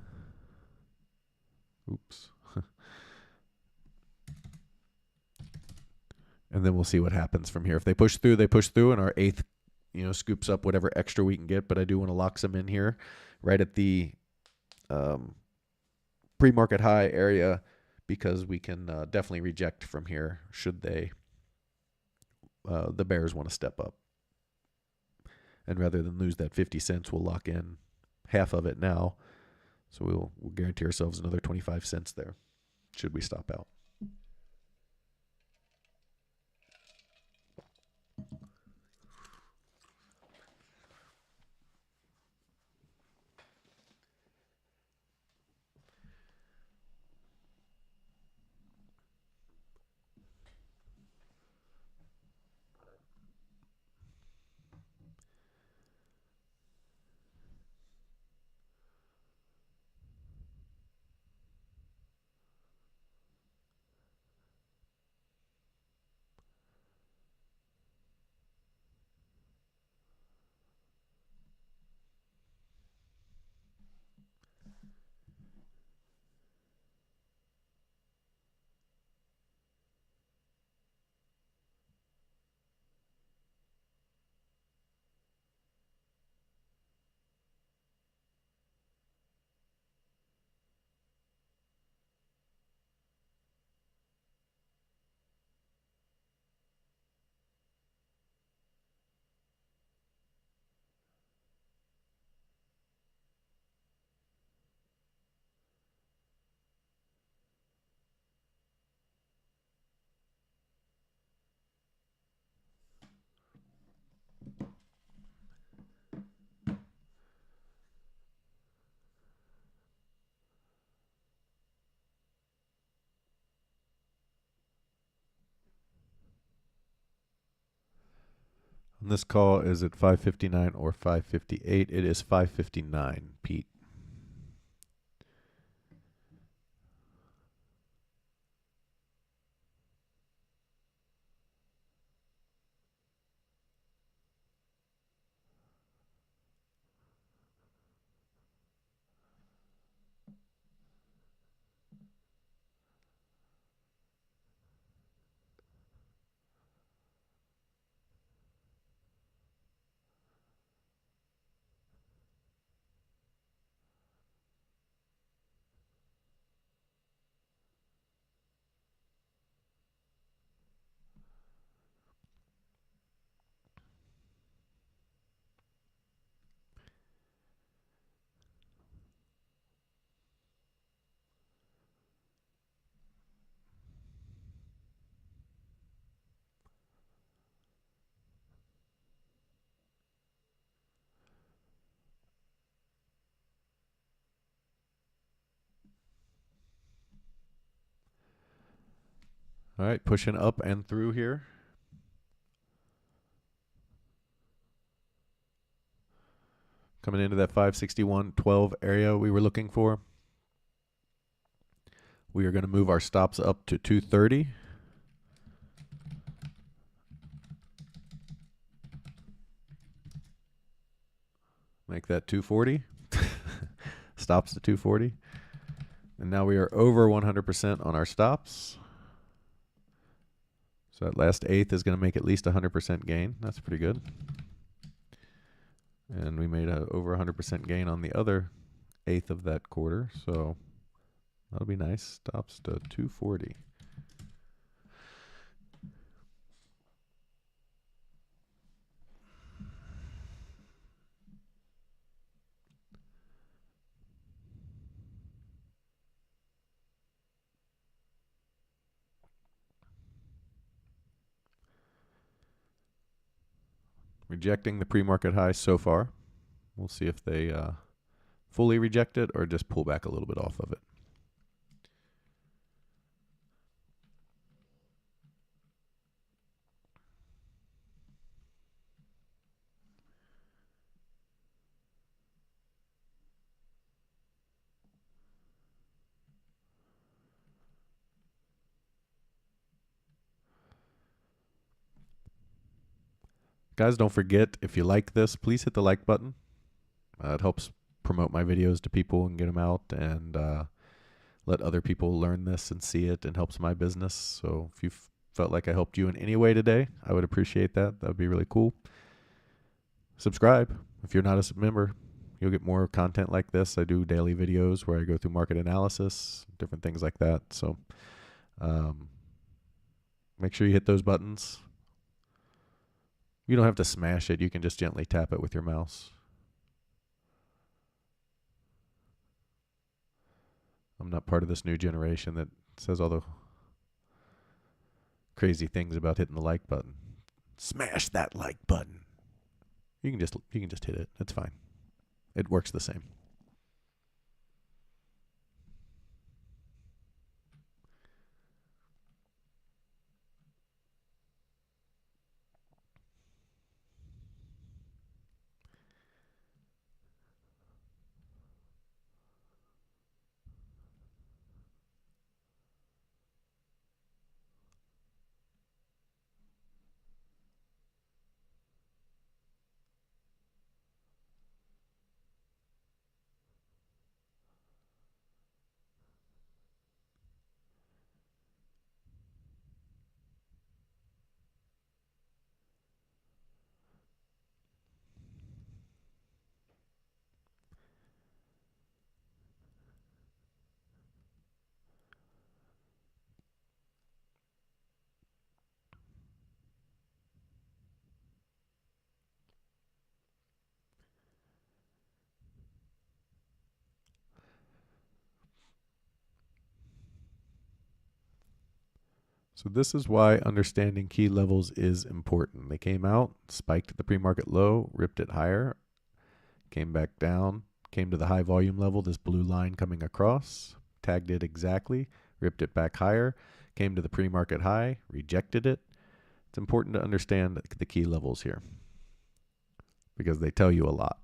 oops. And then we'll see what happens from here. If they push through, they push through, and our eighth, scoops up whatever extra we can get. But I do want to lock some in here, right at the pre-market high area, because we can definitely reject from here should the bears want to step up. And rather than lose that 50 cents, we'll lock in half of it now. So we'll guarantee ourselves another 25 cents there should we stop out. And this call is at 5:59 or 5:58. It is 5:59, Pete. All right, pushing up and through here. Coming into that 561.12 area we were looking for. We are going to move our stops up to 230. Make that 240. Stops to 240. And now we are over 100% on our stops. So that last eighth is going to make at least 100% gain. That's pretty good. And we made a over 100% gain on the other eighth of that quarter. So that'll be nice. Stops to 240. Rejecting the pre-market high so far. We'll see if they fully reject it or just pull back a little bit off of it. Guys, don't forget, if you like this, please hit the like button. It helps promote my videos to people and get them out, and let other people learn this and see it, and helps my business. So if you felt like I helped you in any way today, I would appreciate that. That would be really cool. Subscribe if you're not a member. You'll get more content like this. I do daily videos where I go through market analysis, different things like that. So make sure you hit those buttons. You don't have to smash it. You can just gently tap it with your mouse. I'm not part of this new generation that says all the crazy things about hitting the like button. Smash that like button. You can just hit it. It's fine. It works the same. So this is why understanding key levels is important. They came out, spiked at the pre-market low, ripped it higher, came back down, came to the high volume level, this blue line coming across, tagged it exactly, ripped it back higher, came to the pre-market high, rejected it. It's important to understand the key levels here because they tell you a lot.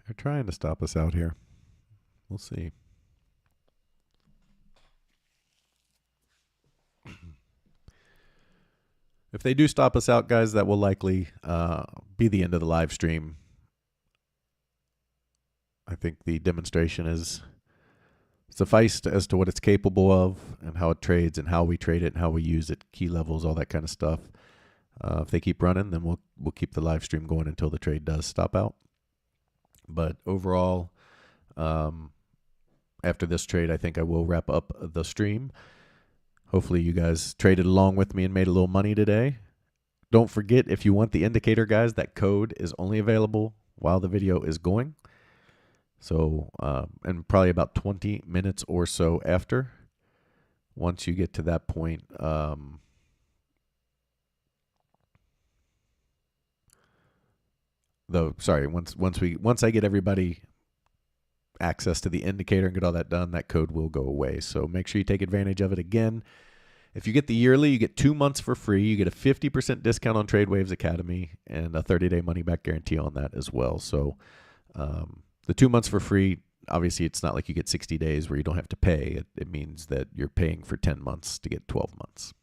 They're trying to stop us out here. We'll see. If they do stop us out, guys, that will likely be the end of the live stream. I think the demonstration is sufficed as to what it's capable of and how it trades and how we trade it and how we use it, key levels, all that kind of stuff. If they keep running, then we'll keep the live stream going until the trade does stop out. But overall, after this trade, I think I will wrap up the stream. Hopefully you guys traded along with me and made a little money today. Don't forget, if you want the indicator, guys, that code is only available while the video is going. So, and probably about 20 minutes or so after, once you get to that point, once I get everybody access to the indicator and get all that done, that code will go away. So make sure you take advantage of it. Again, if you get the yearly, you get 2 months for free. You get a 50% discount on TradeWaves Academy and a 30-day money-back guarantee on that as well. So the 2 months for free, obviously it's not like you get 60 days where you don't have to pay. It means that you're paying for 10 months to get 12 months.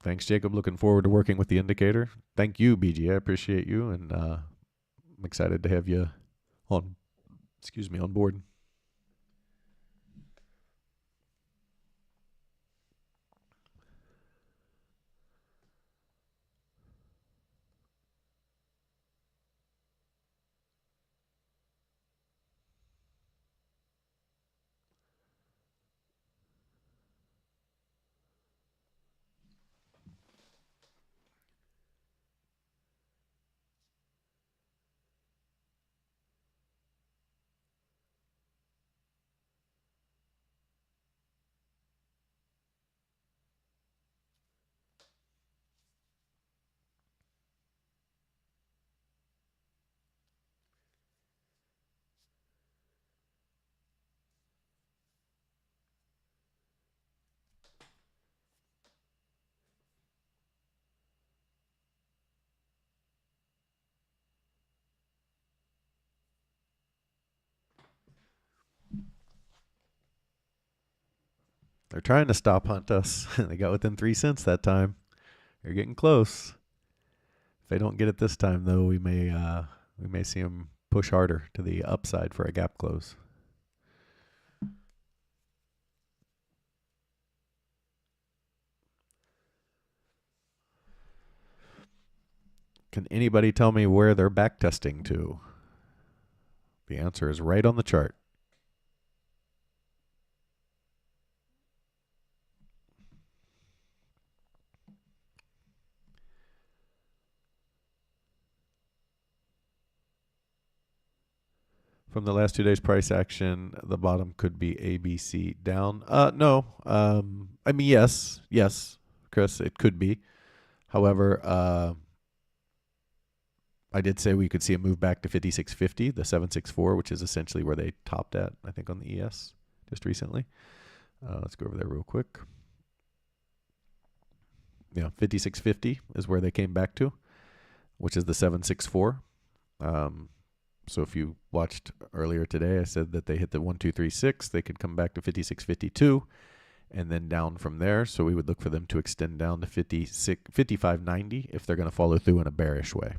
Thanks, Jacob. Looking forward to working with the indicator. Thank you, BG. I appreciate you, and I'm excited to have you on board. They're trying to stop hunt us. They got within 3 cents that time. They're getting close. If they don't get it this time, though, we may see them push harder to the upside for a gap close. Can anybody tell me where they're back testing to? The answer is right on the chart. From the last 2 days price action, the bottom could be ABC down. No. I mean, yes, Chris, it could be. However, I did say we could see a move back to 5650, the 764, which is essentially where they topped at, I think, on the ES just recently. Let's go over there real quick. Yeah, 5650 is where they came back to, which is the 764. So if you watched earlier today, I said that they hit the 1236. They could come back to 5652 and then down from there. So we would look for them to extend down to 5590 if they're going to follow through in a bearish way.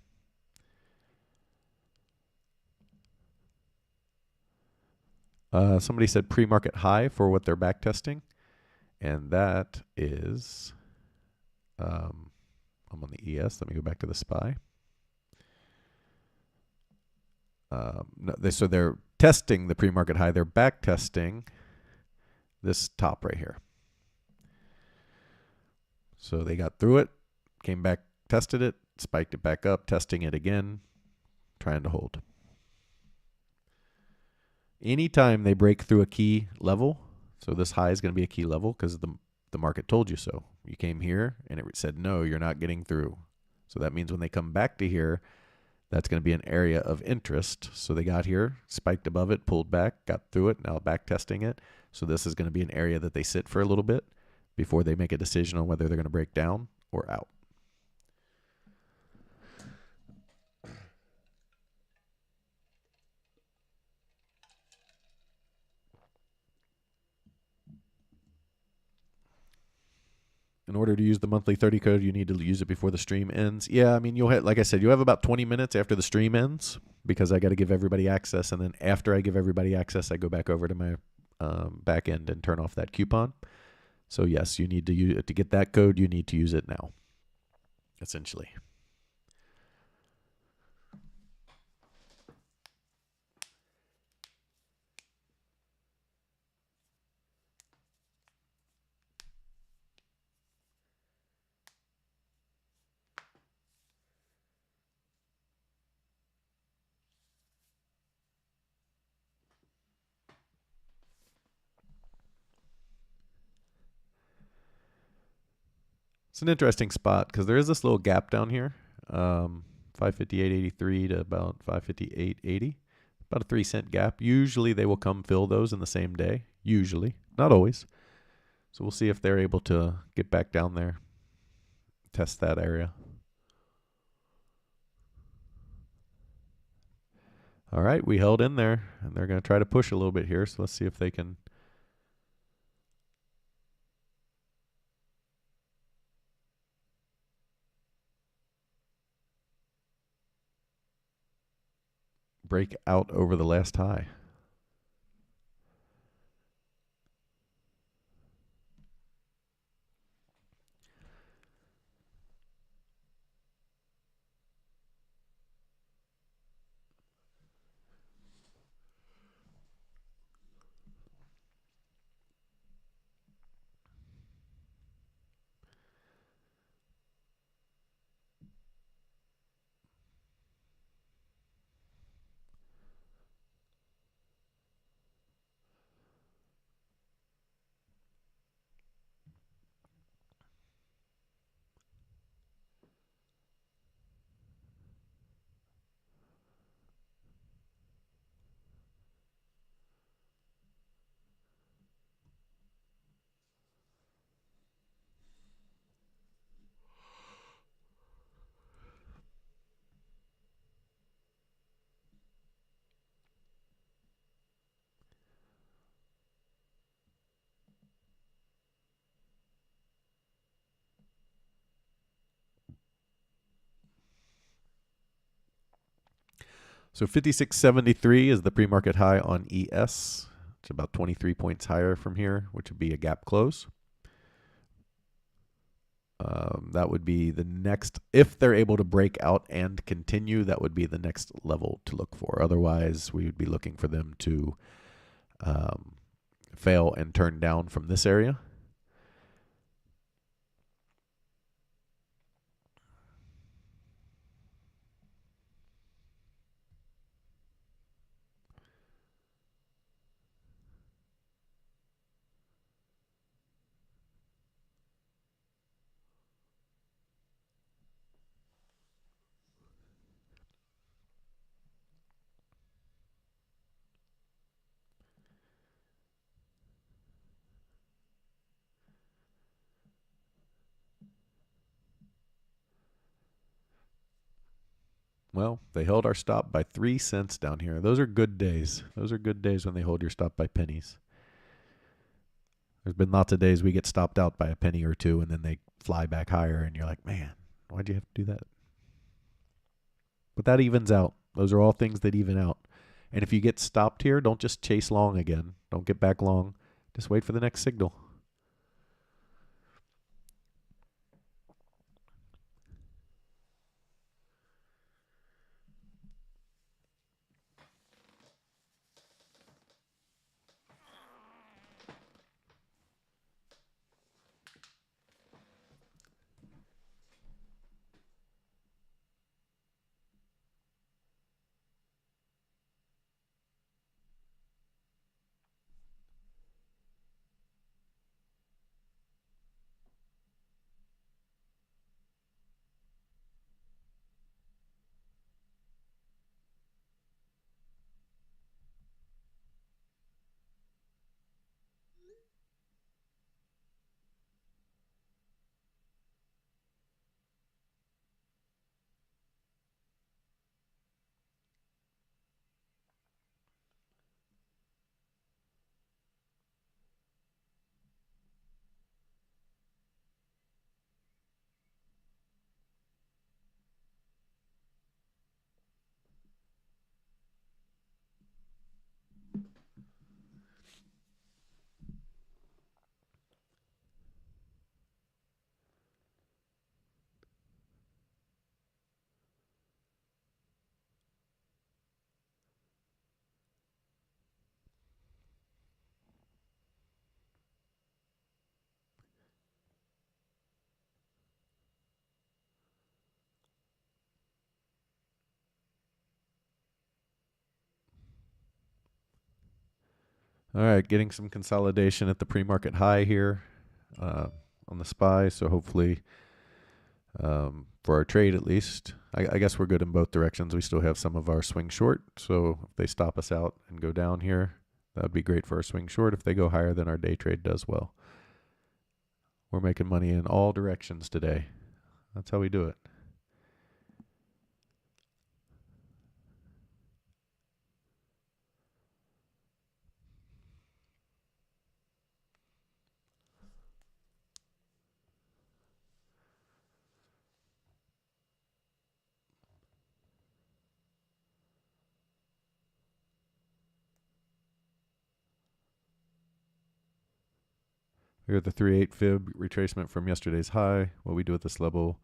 Somebody said pre-market high for what they're back testing, and that is I'm on the ES. Let me go back to the SPY. So they're testing the pre-market high. They're back testing this top right here. So they got through it, came back, tested it, spiked it back up, testing it again, trying to hold. Anytime they break through a key level, so this high is going to be a key level because the market told you so. You came here and it said, no, you're not getting through. So that means when they come back to here, that's going to be an area of interest. So they got here, spiked above it, pulled back, got through it, now back testing it. So this is going to be an area that they sit for a little bit before they make a decision on whether they're going to break down or out. In order to use the monthly 30 code, you need to use it before the stream ends. Yeah, I mean, you'll have, like I said, you'll have about 20 minutes after the stream ends because I got to give everybody access. And then after I give everybody access, I go back over to my back end and turn off that coupon. So yes, you need to use it to get that code. You need to use it now, essentially. It's an interesting spot because there is this little gap down here, 558.83 to about 558.80, about a 3 cent gap. Usually they will come fill those in the same day. Usually, not always. So we'll see if they're able to get back down there, test that area. All right, we held in there, and they're going to try to push a little bit here. So let's see if they can. Break out over the last high. So 56.73 is the pre-market high on ES. It's about 23 points higher from here, which would be a gap close. That would be the next, if they're able to break out and continue, that would be the next level to look for. Otherwise, we would be looking for them to fail and turn down from this area. Well, they held our stop by 3 cents down here. Those are good days. Those are good days when they hold your stop by pennies. There's been lots of days we get stopped out by a penny or two, and then they fly back higher, and you're like, man, why'd you have to do that? But that evens out. Those are all things that even out. And if you get stopped here, don't just chase long again. Don't get back long. Just wait for the next signal. All right, getting some consolidation at the pre-market high here on the SPY. So hopefully, for our trade at least, I guess we're good in both directions. We still have some of our swing short. So if they stop us out and go down here, that would be great for our swing short. If they go higher, then our day trade does well. We're making money in all directions today. That's how we do it. We're at the 3.8 fib retracement from yesterday's high. What we do at this level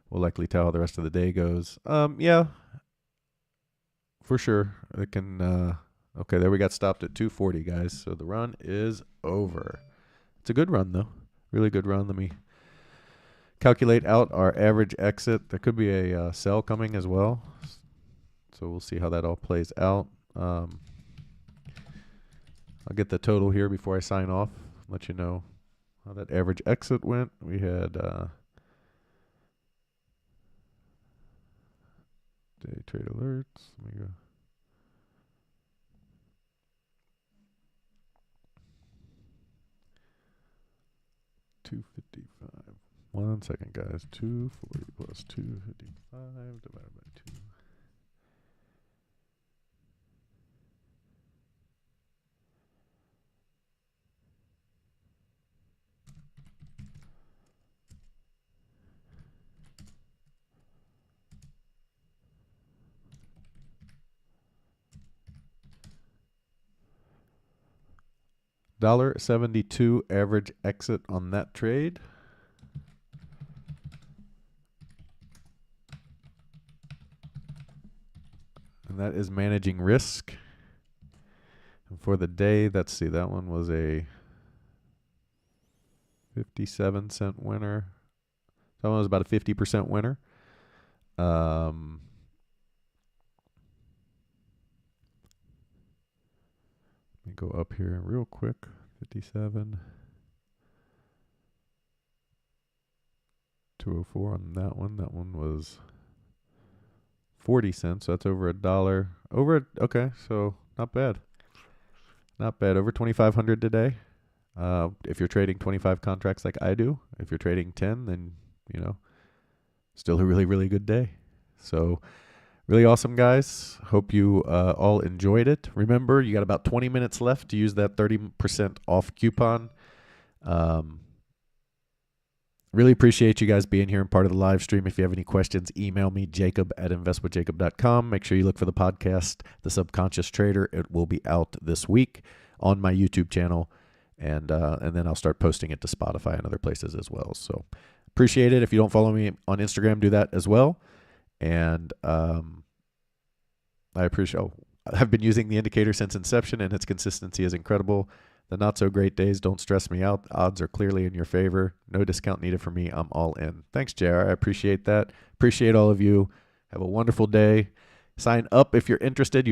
will likely tell how the rest of the day goes. Yeah, for sure. It can. Okay, there we got stopped at 240, guys. So the run is over. It's a good run though. Really good run. Let me calculate out our average exit. There could be a sell coming as well. So we'll see how that all plays out. I'll get the total here before I sign off. Let you know how that average exit went. We had day trade alerts. Let me go. $255. 1 second, guys. 240 plus 255 divided by 2. $1.72 average exit on that trade. And that is managing risk. And for the day, let's see, that one was a 57-cent winner. That one was about a 50% winner. Let me go up here real quick. 57. 204 on that one. That one was 40 cents. So that's over $1. Okay, so not bad. Not bad. Over 2,500 today. If you're trading 25 contracts like I do, if you're trading 10, then, still a really, really good day. So really awesome, guys. Hope you all enjoyed it. Remember, you got about 20 minutes left to use that 30% off coupon. Really appreciate you guys being here and part of the live stream. If you have any questions, email me, jacob@investwithjacob.com. Make sure you look for the podcast, The Subconscious Trader. It will be out this week on my YouTube channel, and then I'll start posting it to Spotify and other places as well. So appreciate it. If you don't follow me on Instagram, do that as well. And I appreciate. I've been using the indicator since inception, and its consistency is incredible. The not-so-great days don't stress me out. The odds are clearly in your favor. No discount needed for me. I'm all in. Thanks, JR. I appreciate that. Appreciate all of you. Have a wonderful day. Sign up if you're interested. You'll